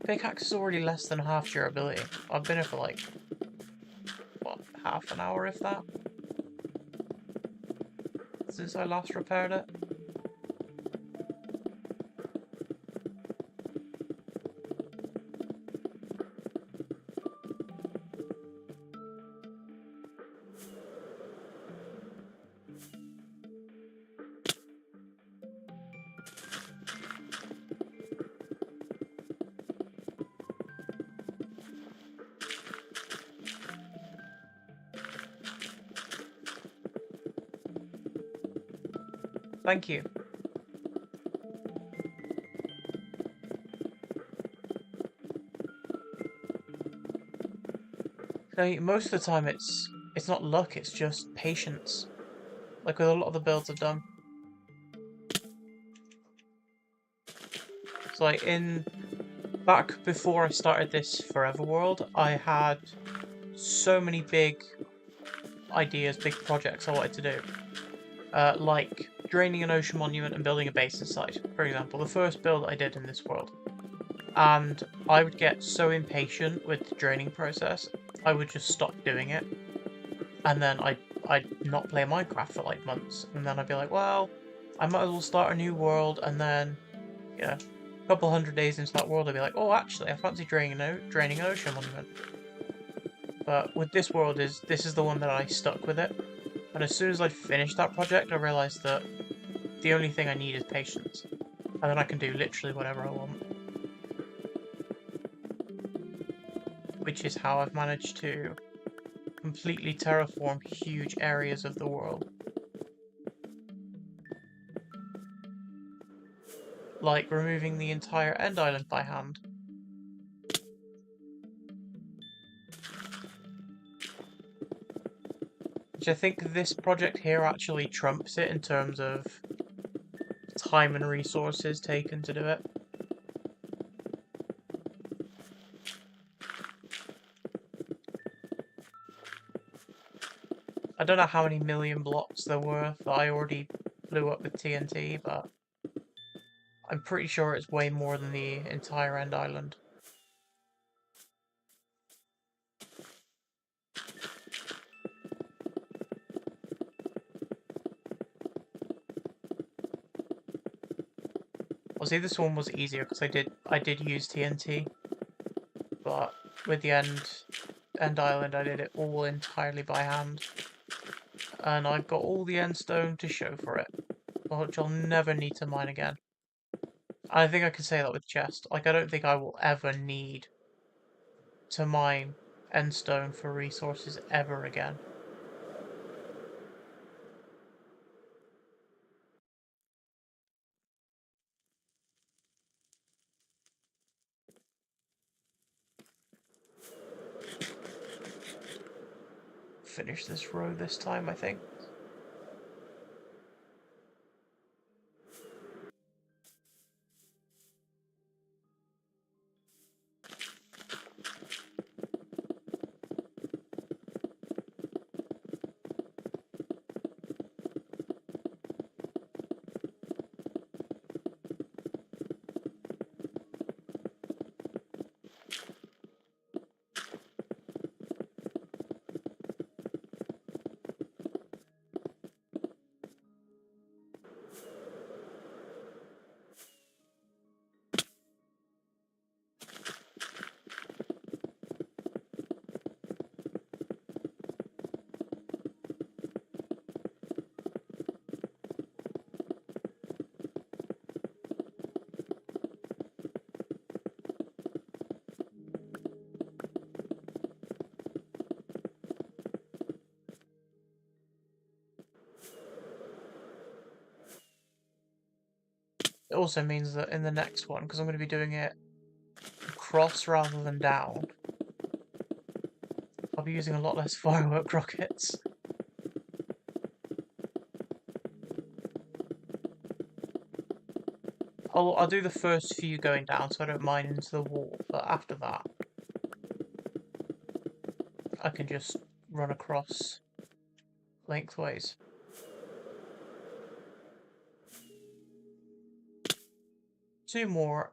Pickaxe is already less than half durability. I've been here for like, what, half an hour if that? Since I last repaired it. Thank you. Most of the time it's not luck, it's just patience. Like with a lot of the builds I've done. So like back before I started this Forever World, I had so many big ideas, big projects I wanted to do. Like draining an ocean monument and building a base inside, for example. The first build I did in this world. And I would get so impatient with the draining process, I would just stop doing it. And then I'd not play Minecraft for like months. And then I'd be like, well, I might as well start a new world. And then, you know, a couple hundred days into that world, I'd be like, oh, actually, I fancy draining an ocean monument. But with this world, this is the one that I stuck with it. And as soon as I finished that project, I realised that the only thing I need is patience. And then I can do literally whatever I want. Which is how I've managed to completely terraform huge areas of the world. Like removing the entire End Island by hand. Which I think this project here actually trumps it in terms of time and resources taken to do it. I don't know how many million blocks there were that I already blew up with TNT, but I'm pretty sure it's way more than the entire end island. Well, see, this one was easier because I did use TNT, but with the end island, I did it all entirely by hand, and I've got all the end stone to show for it, which I'll never need to mine again. I think I can say that with chest. Like, I don't think I will ever need to mine end stone for resources ever again. Finish this row this time, I think. It also means that in the next one, because I'm going to be doing it across rather than down, I'll be using a lot less firework rockets. I'll do the first few going down so I don't mine into the wall, but after that, I can just run across lengthways. Two more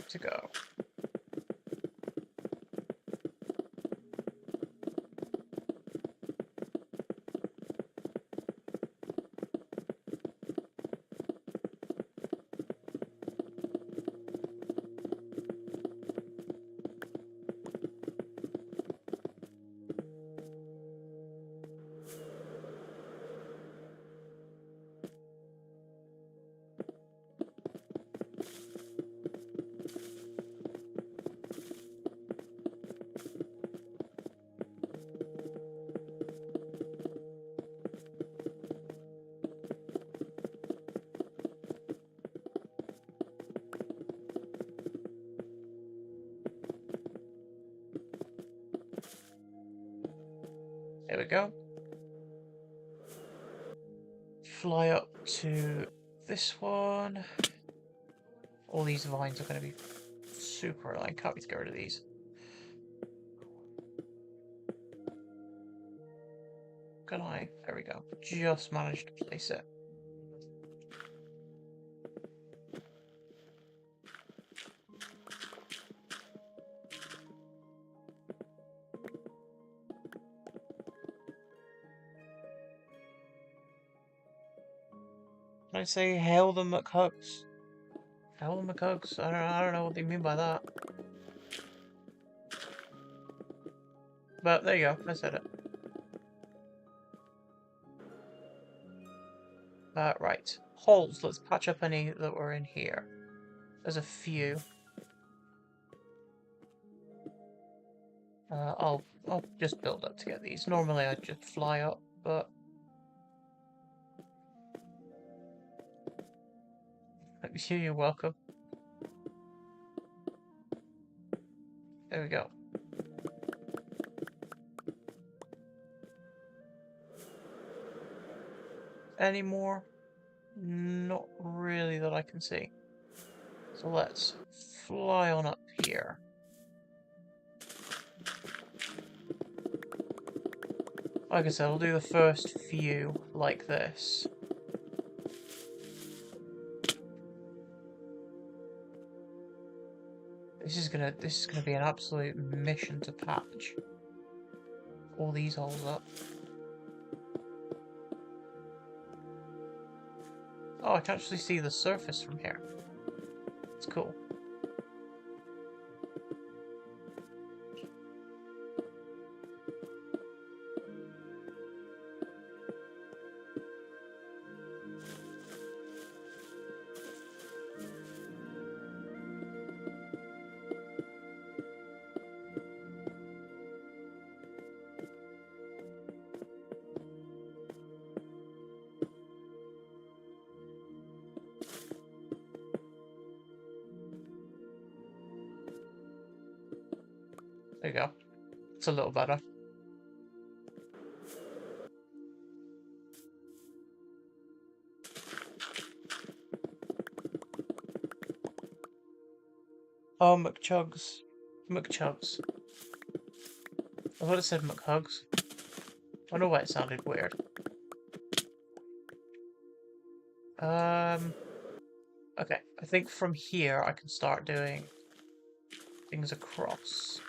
to go. There we go. Fly up to this one. All these vines are going to be super annoying. Can't wait to get rid of these. Can I? There we go. Just managed to place it. Can I say hail the McHugs? Hail the McHugs? I don't know what they mean by that. But there you go, I said it. Right. Holes, let's patch up any that were in here. There's a few. I'll just build up to get these. Normally I'd just fly up, but... You're welcome. There we go. anymore? Not really that I can see. So let's fly on up here. Like I said, I'll do the first few like this. This is gonna be an absolute mission to patch all these holes up. Oh, I can actually see the surface from here. It's cool. There you go. It's a little better. Oh, McChugs. McChugs. I thought it said McHugs. I know why it sounded weird. Okay. I think from here I can start doing things across.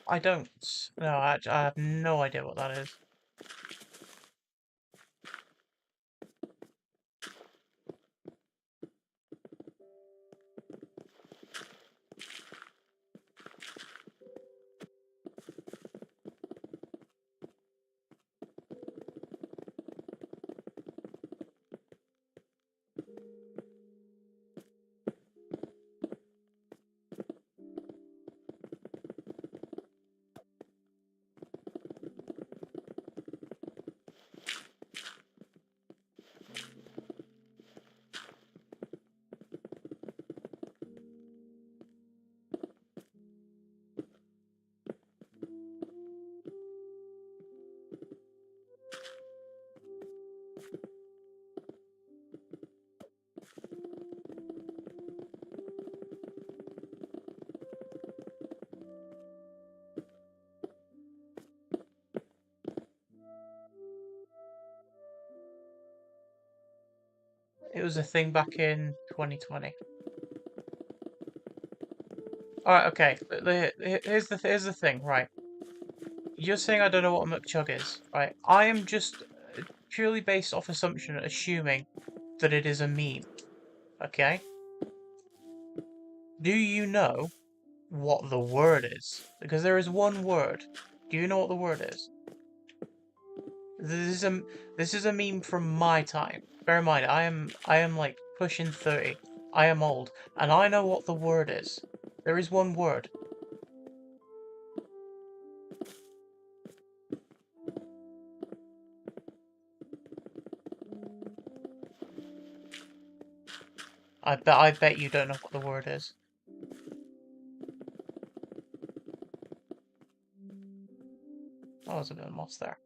I don't. No, I have no idea what that is. It was a thing back in 2020. Alright, okay. Here's the thing, right? You're saying I don't know what a McChug is, right? I am just purely based off assumption, assuming that it is a meme. Okay? Do you know what the word is? Because there is one word. Do you know what the word is? This is a meme from my time. Bear in mind, I am like pushing 30. I am old, and I know what the word is. There is one word. I bet you don't know what the word is. Oh, there's a bit of moss there.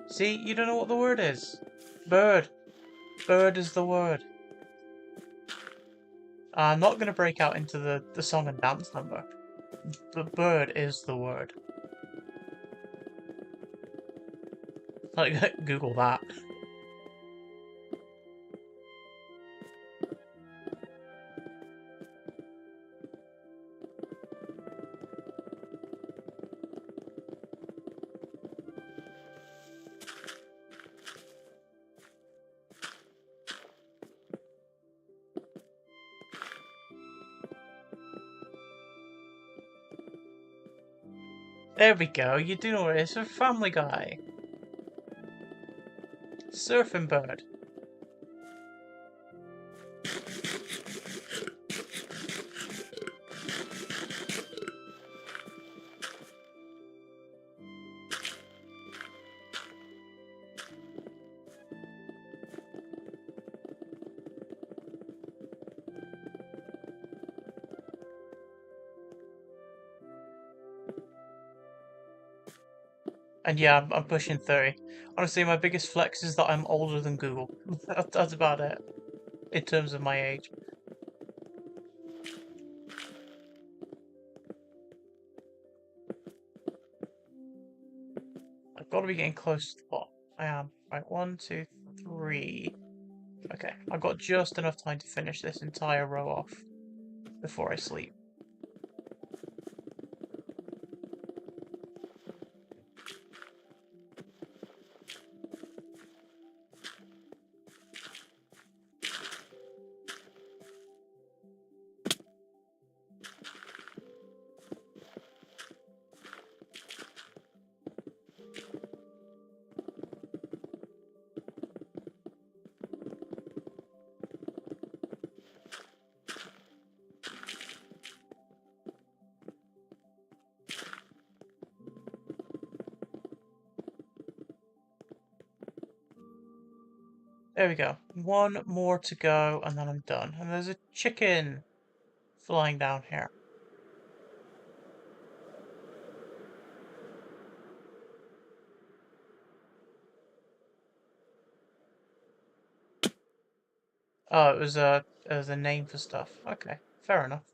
See, you don't know what the word is. Bird. Bird is the word. I'm not going to break out into the song and dance number. The bird is the word. Like, Google that. There we go, you do know what it is. A Family Guy. Surfing bird. And yeah, I'm pushing 30. Honestly, my biggest flex is that I'm older than Google. That's about it, in terms of my age. I've got to be getting close to the bottom. I am. Right, 1, 2, 3. Okay, I've got just enough time to finish this entire row off before I sleep. There we go. One more to go, and then I'm done. And there's a chicken flying down here. Oh, it was a name for stuff. Okay, fair enough.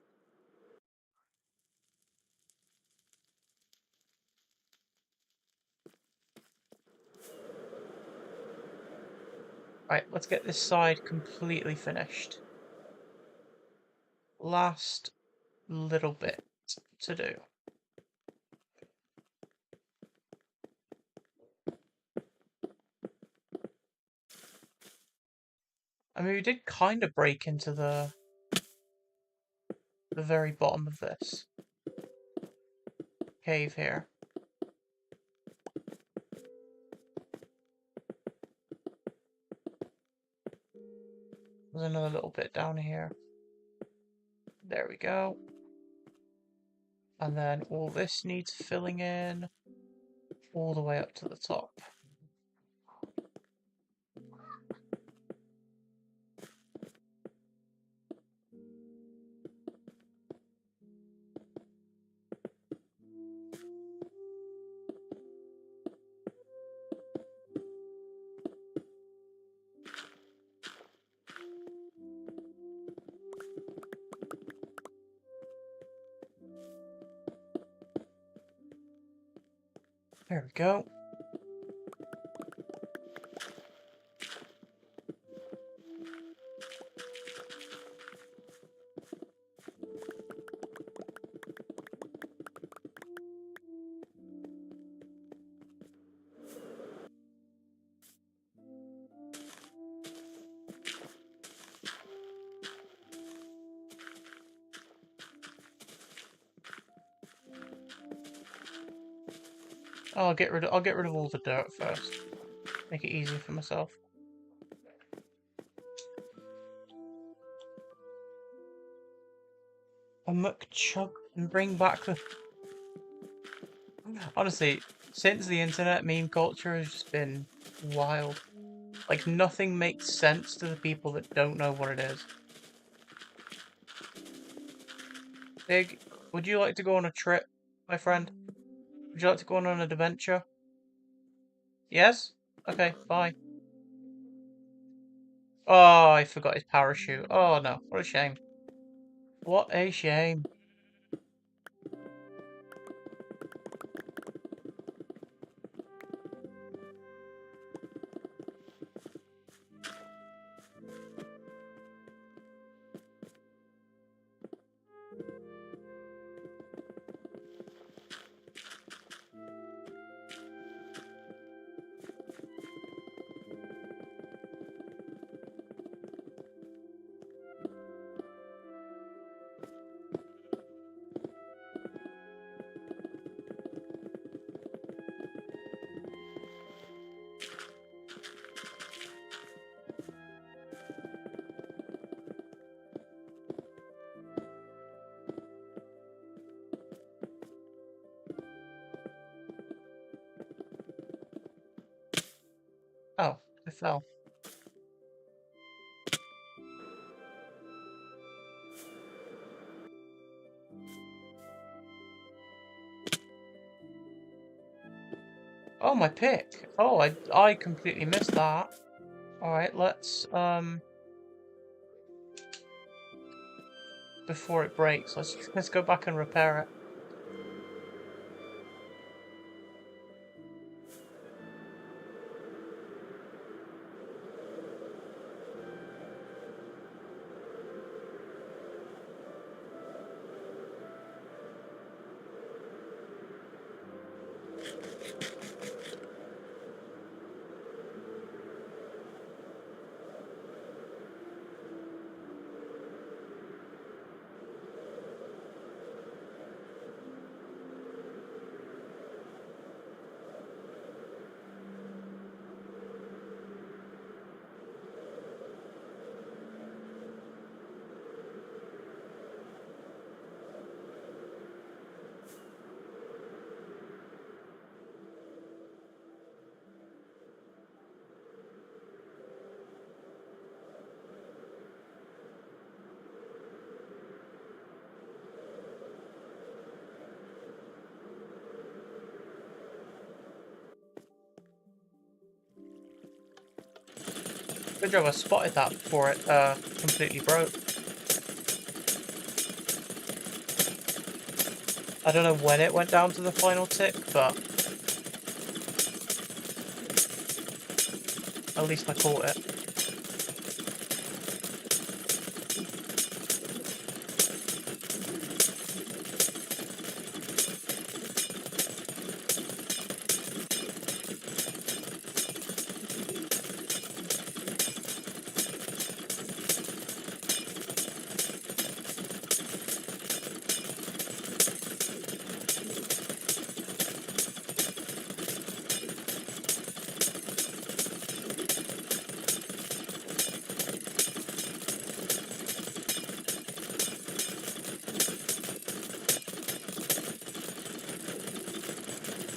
Right, let's get this side completely finished. Last little bit to do. I mean, we did kind of break into the very bottom of this cave here. There's another little bit down here. There we go. And then all this needs filling in all the way up to the top. There we go. I'll get rid of all the dirt first. Make it easier for myself. A McChug and bring back the... Honestly, since the internet, meme culture has just been wild. Like, nothing makes sense to the people that don't know what it is. Big, would you like to go on a trip, my friend? Would you like to go on an adventure? Yes? Okay, bye. Oh, I forgot his parachute. Oh no, what a shame. What a shame. Oh, I fell. Oh, my pick. Oh, I completely missed that. Alright, let's, before it breaks, let's go back and repair it. Good job I spotted that before it, completely broke. I don't know when it went down to the final tick, but at least I caught it.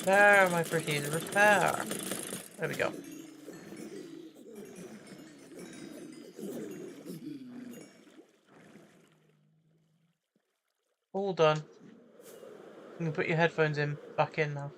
There, my pretties, repair. There we go. All done. You can put your headphones back in now.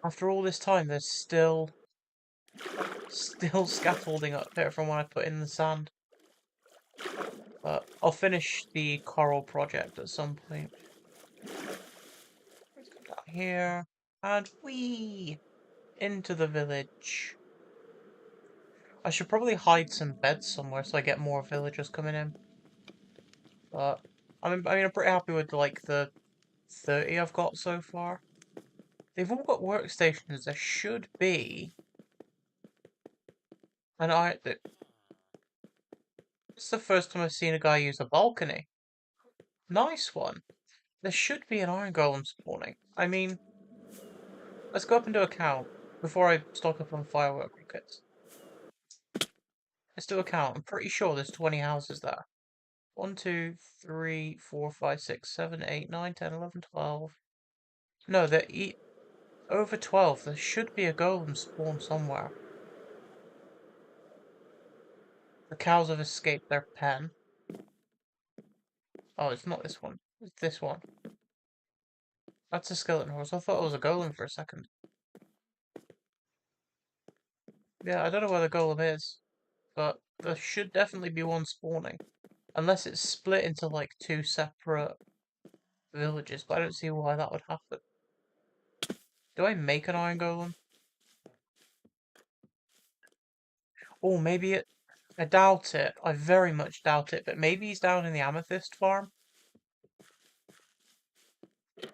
After all this time, there's still scaffolding up there from when I put in the sand. But I'll finish the coral project at some point. Let's go down here. And whee! Into the village. I should probably hide some beds somewhere so I get more villagers coming in. But I'm pretty happy with like the 30 I've got so far. They've all got workstations. There should be an art that. It's the first time I've seen a guy use a balcony. Nice one. There should be an iron golem spawning. I mean, let's go up and do a count before I stock up on firework rockets. Let's do a count. I'm pretty sure there's 20 houses there. 1, 2, 3, 4, 5, 6, 7, 8, 9, 10, 11, 12. No, they're over 12. There should be a golem spawn somewhere. The cows have escaped their pen. Oh, it's not this one. It's this one. That's a skeleton horse. I thought it was a golem for a second. Yeah, I don't know where the golem is, but there should definitely be one spawning. Unless it's split into like two separate villages, but I don't see why that would happen. Do I make an iron golem? Oh, maybe it... I doubt it. I very much doubt it, but maybe he's down in the amethyst farm.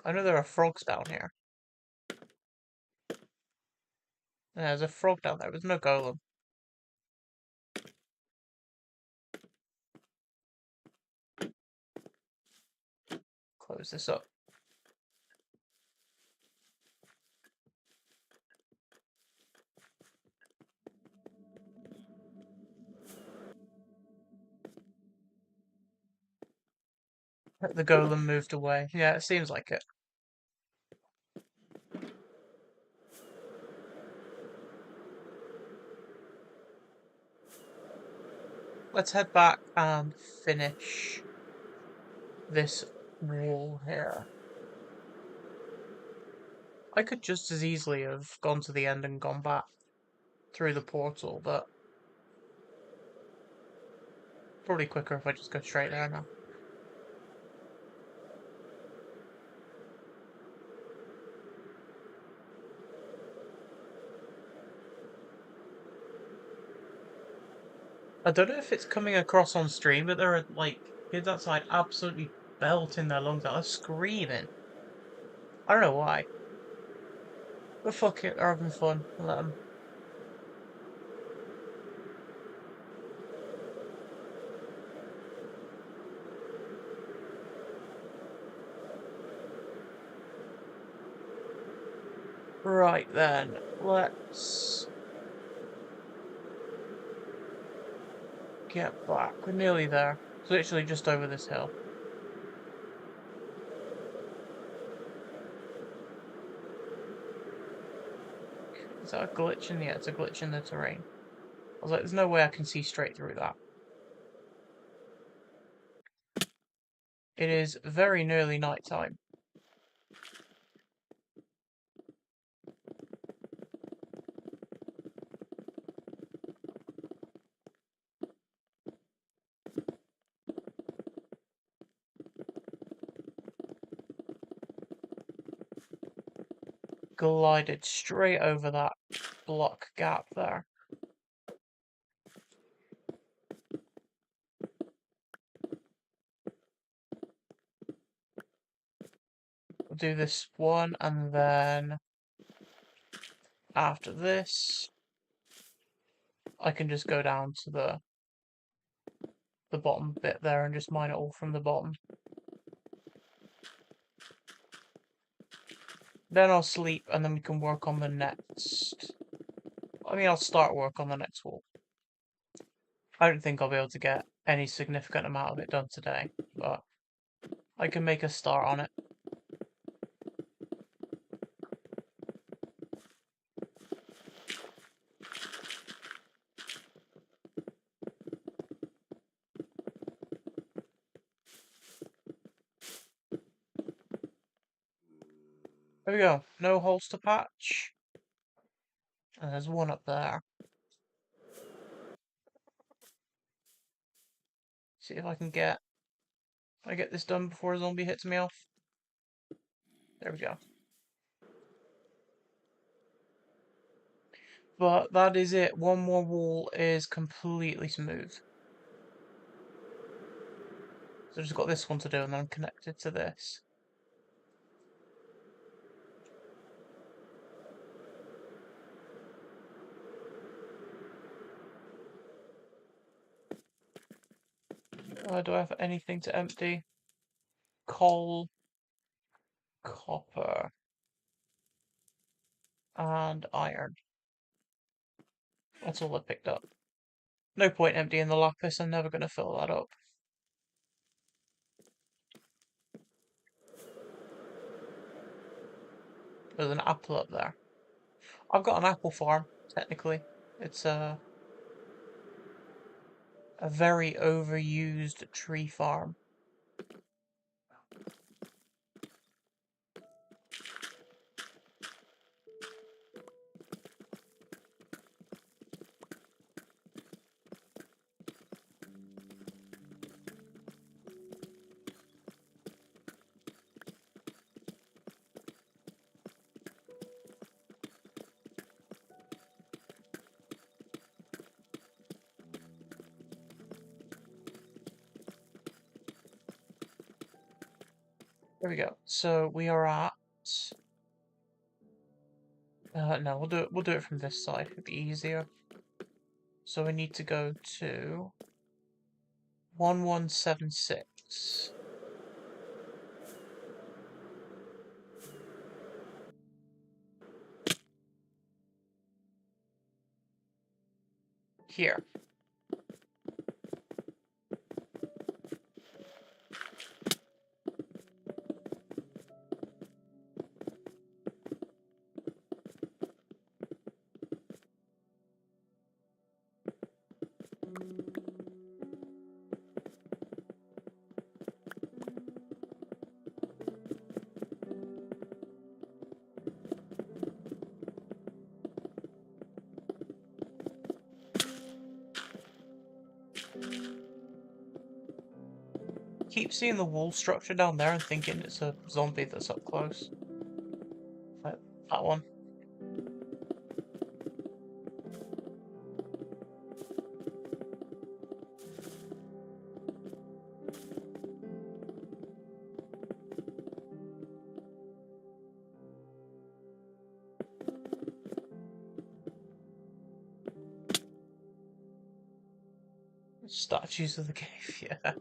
I know there are frogs down here. Yeah, there's a frog down there. There's no golem. Close this up. The golem moved away. Yeah, it seems like it. Let's head back and finish this wall here. I could just as easily have gone to the end and gone back through the portal, but probably quicker if I just go straight there now. I don't know if it's coming across on stream, but there are like kids outside absolutely belting their lungs out. They're screaming. I don't know why. But fuck it, they're having fun. Let them. Right then, let's get back. We're nearly there. It's literally just over this hill. Is that a glitch in the... Yeah, it's a glitch in the terrain. I was like, there's no way I can see straight through that. It is very nearly night time. Glided straight over that block gap there. We'll do this one, and then after this, I can just go down to the bottom bit there and just mine it all from the bottom. Then I'll sleep, and then we can work on the next... I mean, I'll start work on the next wall. I don't think I'll be able to get any significant amount of it done today, but I can make a start on it. There we go. No holes to patch. And there's one up there. See if I can get... I get this done before a zombie hits me off. There we go. But that is it. One more wall is completely smooth. So I've just got this one to do, and then I'm connected to this. Do I have anything to empty? Coal, copper, and iron. That's all I picked up. No point emptying the lapis, I'm never going to fill that up. There's an apple up there. I've got an apple farm, technically. It's a very overused tree farm. There we go. So we are at. No, we'll do it from this side. It'll be easier. So we need to go to 1176. Here. Keep seeing the wall structure down there and thinking it's a zombie that's up close. Like that one. Statues of the cave, yeah.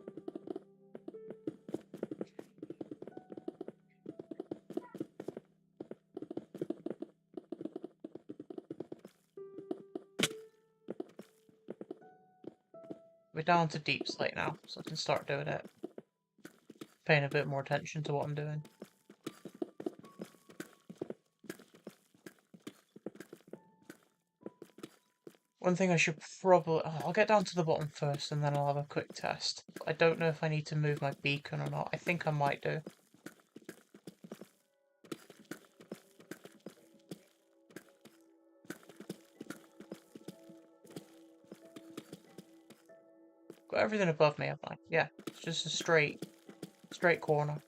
We're down to deep slate now, so I can start doing it. Paying a bit more attention to what I'm doing. One thing I should probably... Oh, I'll get down to the bottom first and then I'll have a quick test. I don't know if I need to move my beacon or not. I think I might do. Got everything above me, haven't I? Yeah, it's just a straight corner.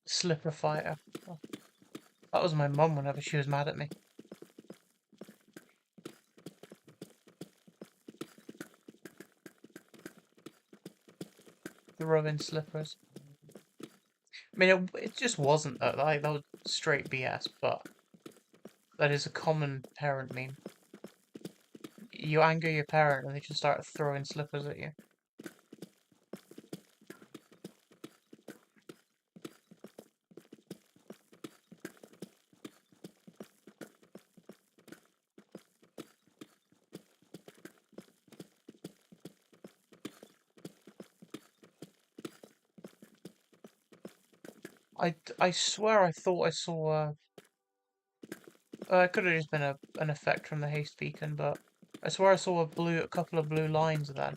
Slipper fighter. Oh, that was my mum whenever she was mad at me. Throwing slippers. I mean, it just wasn't that. Like, that was straight BS, but that is a common parent meme. You anger your parent and they just start throwing slippers at you. I swear I thought I saw it could have just been an effect from the haste beacon, but I swear I saw a couple of blue lines then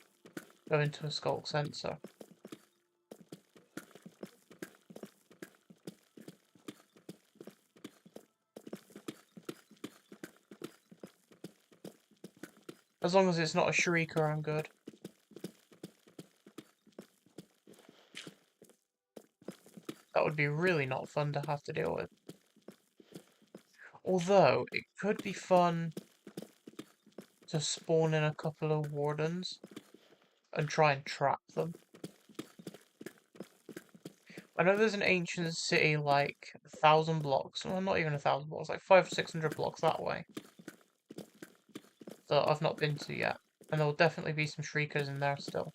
go into a skulk sensor. As long as it's not a shrieker, I'm good. That would be really not fun to have to deal with. Although, it could be fun to spawn in a couple of wardens and try and trap them. I know there's an ancient city like 1,000 blocks, well not even 1,000 blocks, like 500 or 600 blocks that way, that I've not been to yet. And there will definitely be some Shriekers in there still.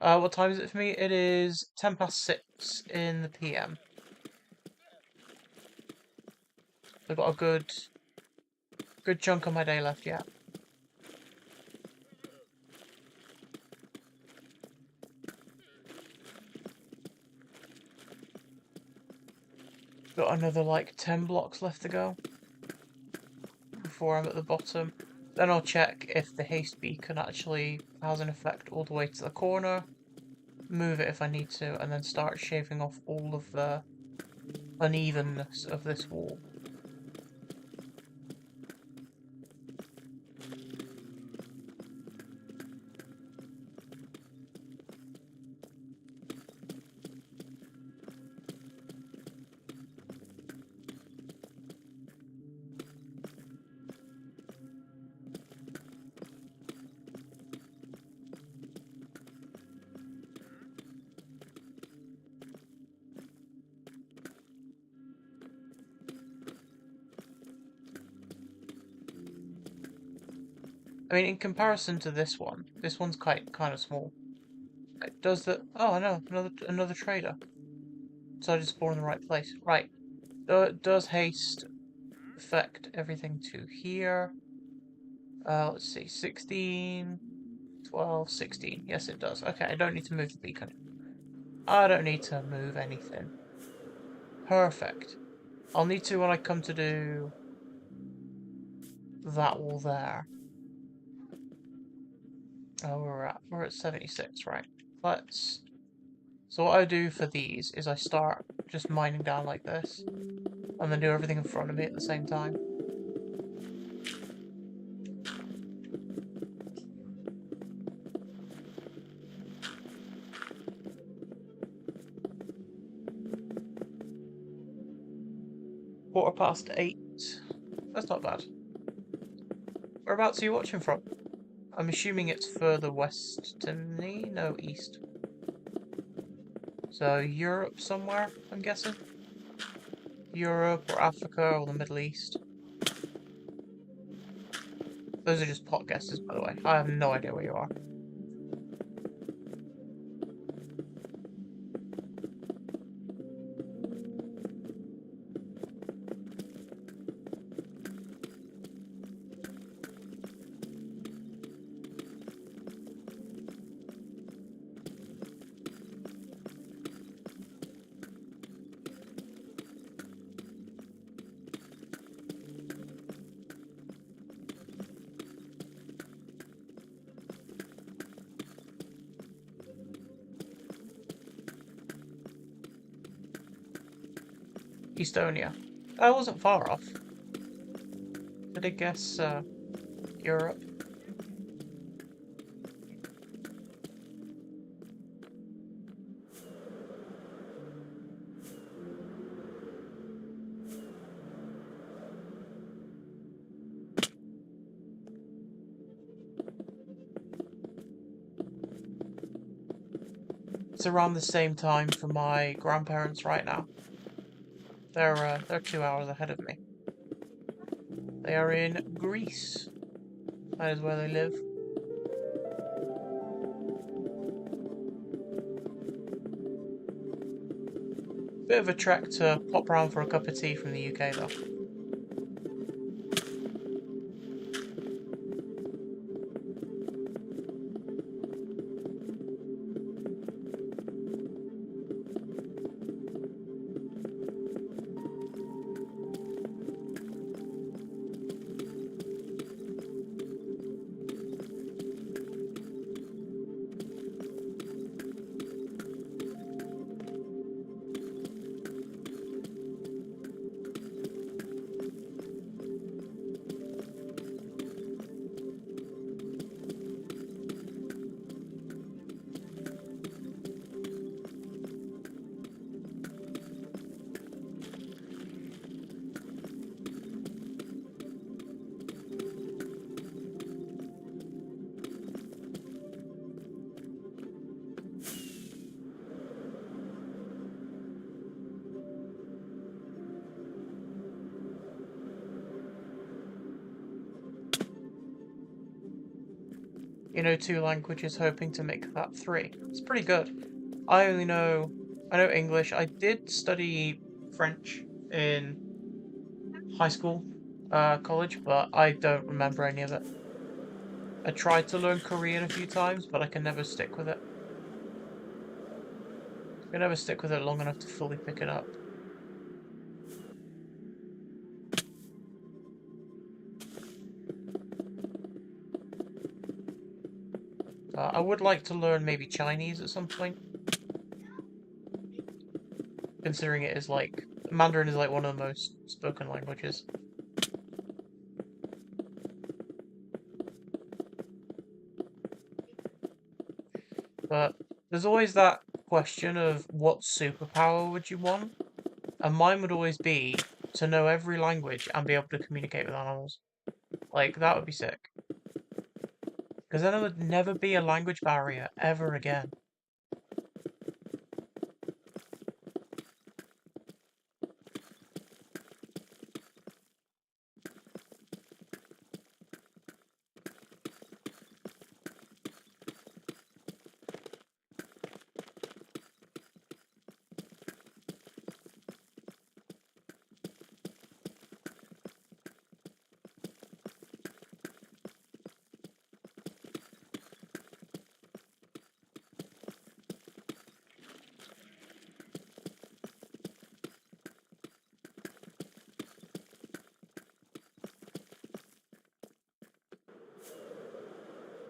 What time is it for me? It is 10 past 6 in the PM. I've got a good chunk of my day left yet. Got another like 10 blocks left to go before I'm at the bottom. Then I'll check if the haste beacon actually has an effect all the way to the corner, move it if I need to, and then start shaving off all of the unevenness of this wall. I mean, in comparison to this one's quite kind of small. It does the oh no, another trader. So I just spawned in the right place. Right. Does haste affect everything to here? Let's see, 16, 12, 16. Yes, it does. Okay, I don't need to move the beacon. I don't need to move anything. Perfect. I'll need to when I come to do that wall there. Oh, we're at 76, right? Let's. So what I do for these is I start just mining down like this, and then do everything in front of me at the same time. Quarter past 8. That's not bad. Whereabouts are you watching from? I'm assuming it's further west to me? No, east. So Europe somewhere, I'm guessing? Europe or Africa or the Middle East. Those are just pot guesses, by the way. I have no idea where you are. Estonia. I wasn't far off. Did I guess Europe? It's around the same time for my grandparents right now. They're 2 hours ahead of me. They are in Greece. That is where they live. Bit of a trek to pop round for a cup of tea from the UK though. you know, 2 languages, hoping to make that 3. It's pretty good. I know English. I did study French in high school, college, but I don't remember any of it. I tried to learn Korean a few times, but I can never stick with it. I can never stick with it long enough to fully pick it up. I would like to learn maybe Chinese at some point, considering it is like Mandarin is like one of the most spoken languages. But there's always that question of what superpower would you want? And mine would always be to know every language and be able to communicate with animals. Like, that would be sick. Because then there would never be a language barrier ever again.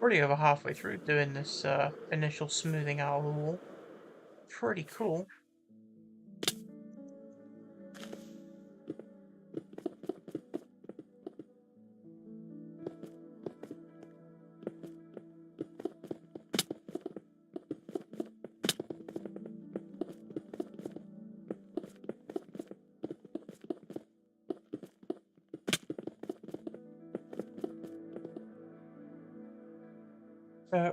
Already over halfway through doing this initial smoothing out of the wall. Pretty cool.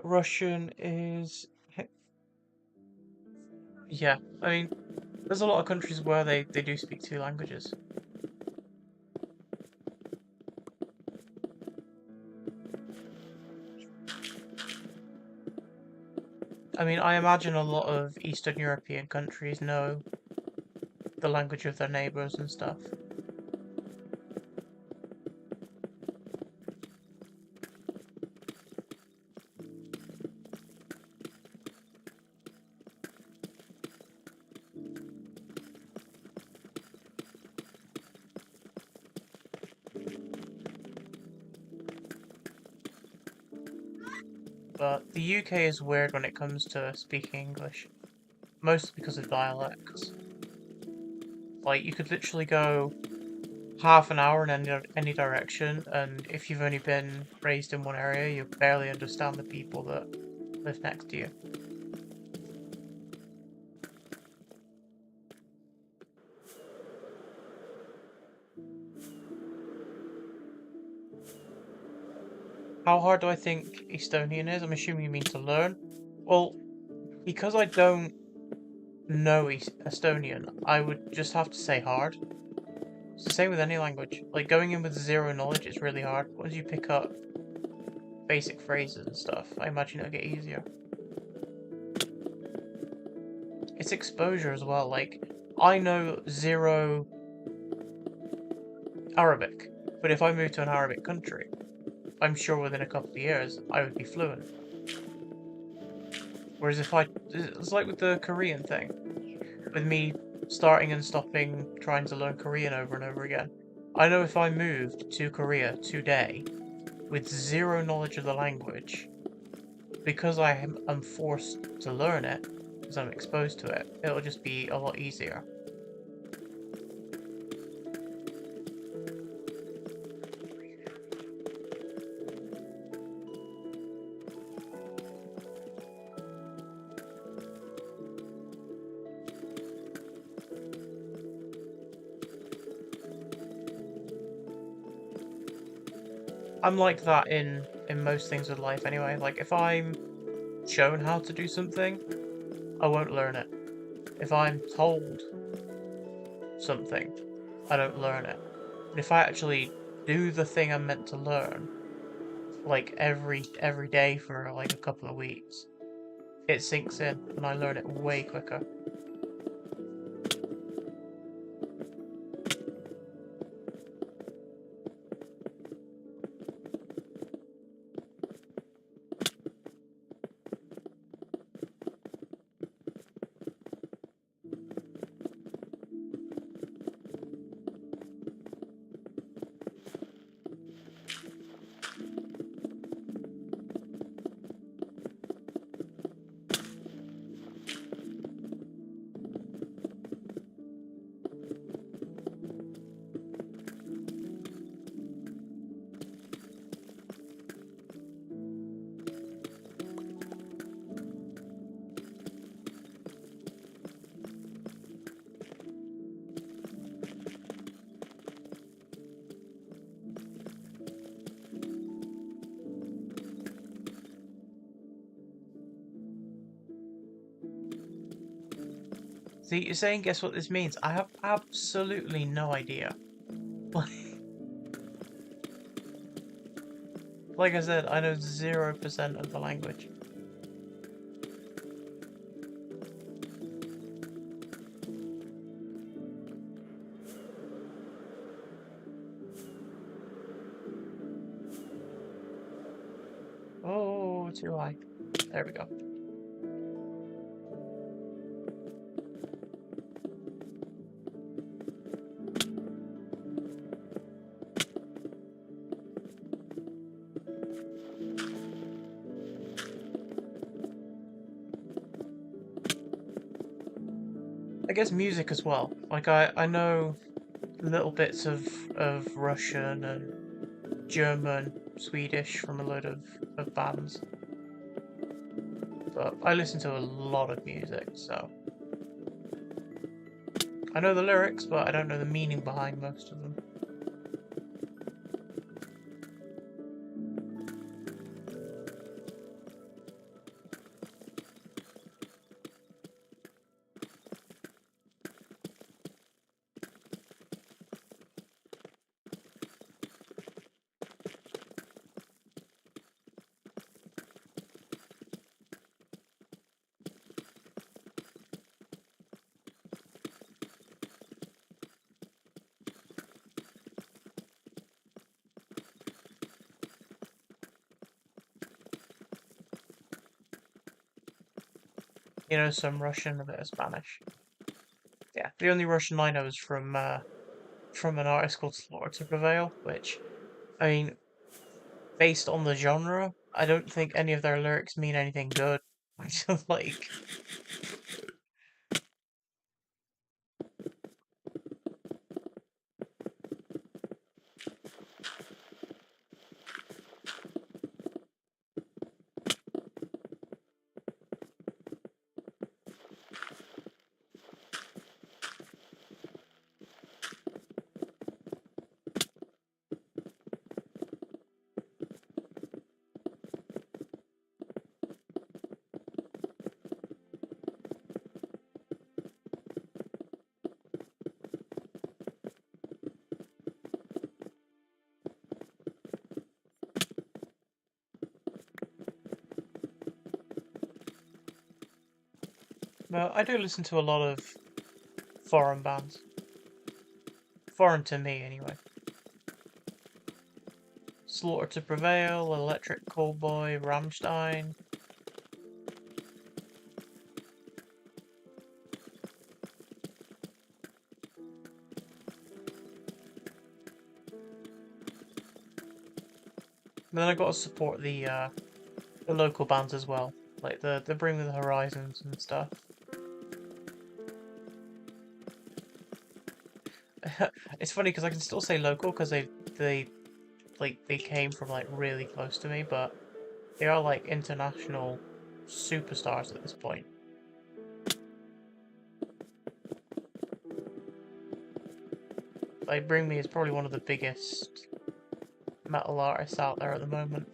Russian is... Yeah, I mean, there's a lot of countries where they do speak 2 languages. I mean, I imagine a lot of Eastern European countries know the language of their neighbours and stuff. But the UK is weird when it comes to speaking English. Mostly because of dialects. Like, you could literally go half an hour in any direction, and if you've only been raised in one area, you barely understand the people that live next to you. How hard do I think Estonian is? I'm assuming you mean to learn. Well, because I don't know Estonian, I would just have to say hard. It's the same with any language. Like, going in with zero knowledge is really hard. Once you pick up basic phrases and stuff, I imagine it'll get easier. It's exposure as well. Like, I know zero Arabic, but if I moved to an Arabic country, I'm sure within a couple of years I would be fluent. Whereas if it's like with the Korean thing, with me starting and stopping trying to learn Korean over and over again. I know if I moved to Korea today with zero knowledge of the language, because I am forced to learn it, because I'm exposed to it, it'll just be a lot easier. I'm like that in most things with life anyway. Like, if I'm shown how to do something, I won't learn it. If I'm told something, I don't learn it. But if I actually do the thing I'm meant to learn, like every day for like a couple of weeks, it sinks in and I learn it way quicker. See, you're saying guess what this means? I have absolutely no idea. Like I said, I know 0% of the language. Oh, too high. There we go. I guess music as well. Like I know little bits of Russian and German, Swedish from a load of bands. But I listen to a lot of music, so I know the lyrics, but I don't know the meaning behind most of them. You know, some Russian, a bit of Spanish. Yeah, the only Russian I know is from an artist called Slaughter to Prevail, which, I mean, based on the genre, I don't think any of their lyrics mean anything good. I just like, but I do listen to a lot of foreign bands. Foreign to me, anyway. Slaughter to Prevail, Electric Callboy, Rammstein. But then I got to support the local bands as well, like the Bring Me the Horizons and stuff. It's funny because I can still say local because they came from like really close to me, but they are like international superstars at this point. Like Bring Me is probably one of the biggest metal artists out there at the moment.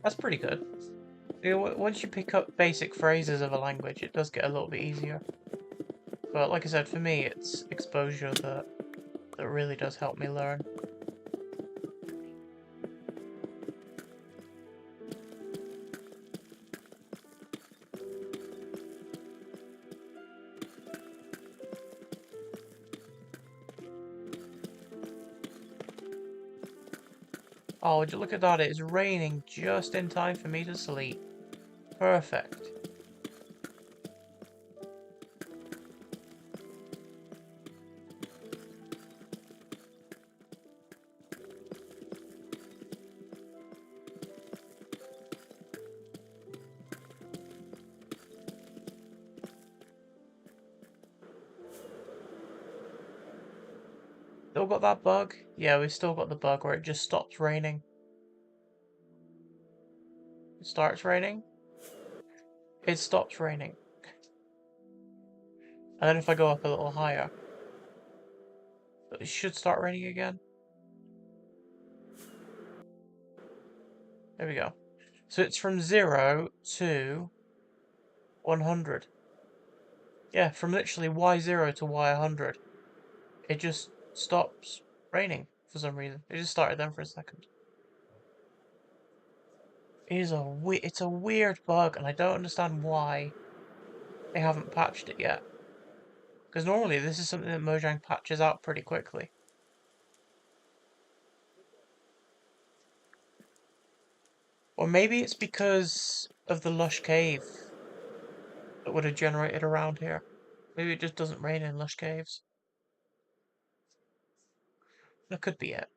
That's pretty good. You know, once you pick up basic phrases of a language, it does get a little bit easier. But like I said, for me, it's exposure that really does help me learn. Oh, would you look at that? It is raining just in time for me to sleep. Perfect. Still got that bug? Yeah, we've still got the bug where it just stops raining. It starts raining. It stops raining. And then if I go up a little higher, it should start raining again. There we go. So it's from 0 to 100. Yeah, from literally Y0 to Y100. It just stops raining for some reason. It just started then for a second. It's a weird bug, and I don't understand why they haven't patched it yet. Because normally this is something that Mojang patches out pretty quickly. Or maybe it's because of the lush cave that would have generated around here. Maybe it just doesn't rain in lush caves. That could be it.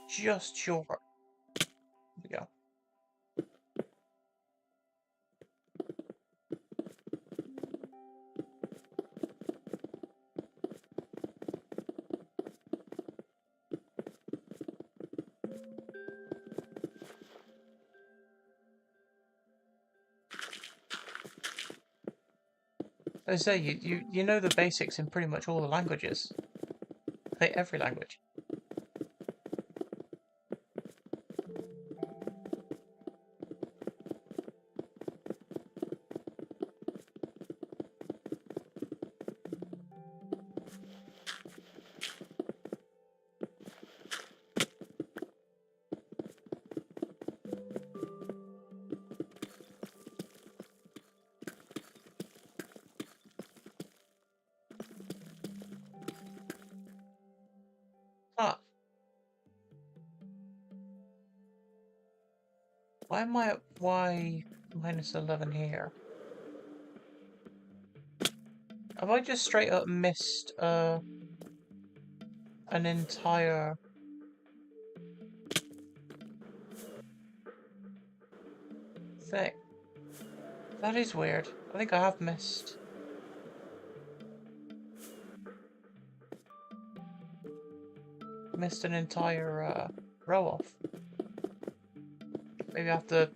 Just sure. There we go. As I say, you know the basics in pretty much all the languages. Like every language. Ah, why am I at Y minus 11 here? Have I just straight up missed an entire thing? That is weird. I think I have missed. missed an entire row off. Maybe I have to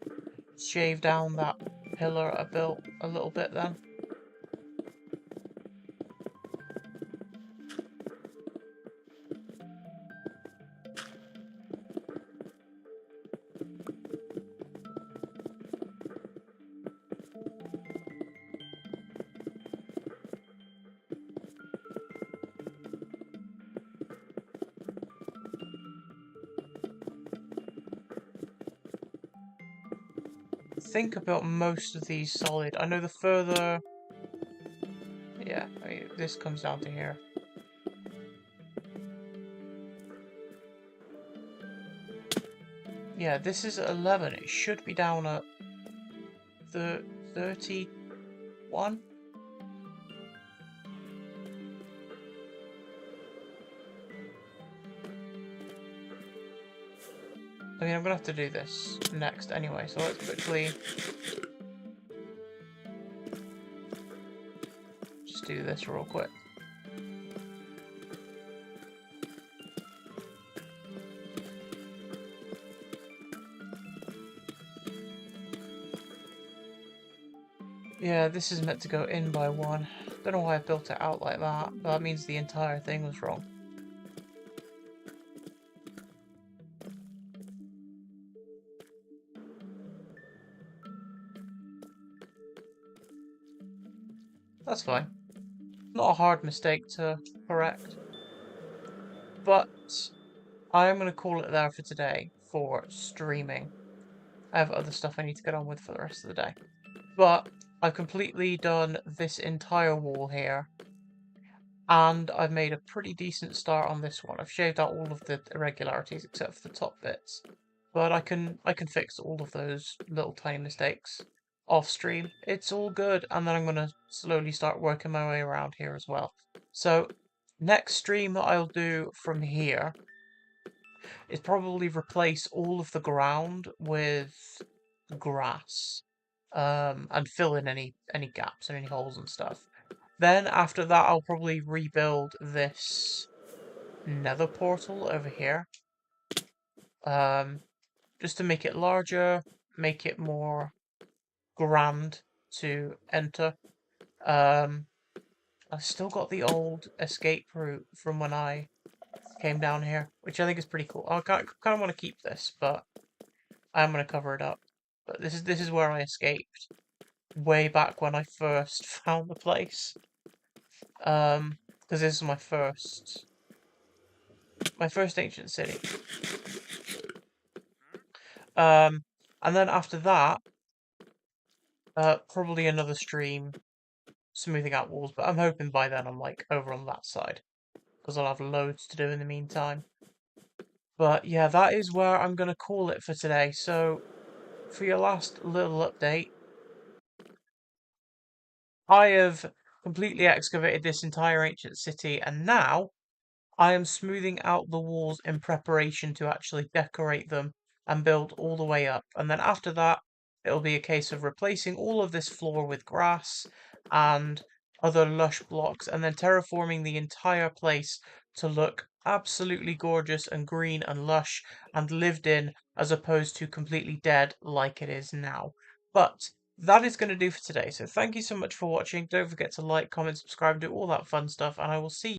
shave down that pillar I built a little bit then. I think I built most of these solid. I know the further... Yeah, I mean, this comes down to here. Yeah, this is at 11. It should be down at 31. I mean, I'm gonna have to do this next anyway, so let's quickly just do this real quick. Yeah, this is meant to go in by 1. Don't know why I built it out like that, but that means the entire thing was wrong. That's fine. Not a hard mistake to correct. But I am going to call it there for today for streaming. I have other stuff I need to get on with for the rest of the day. But I've completely done this entire wall here. And I've made a pretty decent start on this one. I've shaved out all of the irregularities except for the top bits. But I can fix all of those little tiny mistakes off stream. It's all good, and then I'm going to slowly start working my way around here as well. So, next stream that I'll do from here is probably replace all of the ground with grass. And fill in any gaps and any holes and stuff. Then after that, I'll probably rebuild this nether portal over here. Just to make it larger, make it more grand to enter. I've still got the old escape route from when I came down here, which I think is pretty cool. I kind of want to keep this, but I'm going to cover it up. But this is where I escaped way back when I first found the place. Because this is my first ancient city. And then after that, probably another stream smoothing out walls, but I'm hoping by then I'm like over on that side, because I'll have loads to do in the meantime. But yeah, that is where I'm going to call it for today. So, for your last little update, I have completely excavated this entire ancient city, and now I am smoothing out the walls in preparation to actually decorate them and build all the way up. And then after that, it'll be a case of replacing all of this floor with grass and other lush blocks, and then terraforming the entire place to look absolutely gorgeous and green and lush and lived in, as opposed to completely dead like it is now. But that is going to do for today. So thank you so much for watching. Don't forget to like, comment, subscribe, do all that fun stuff, and I will see you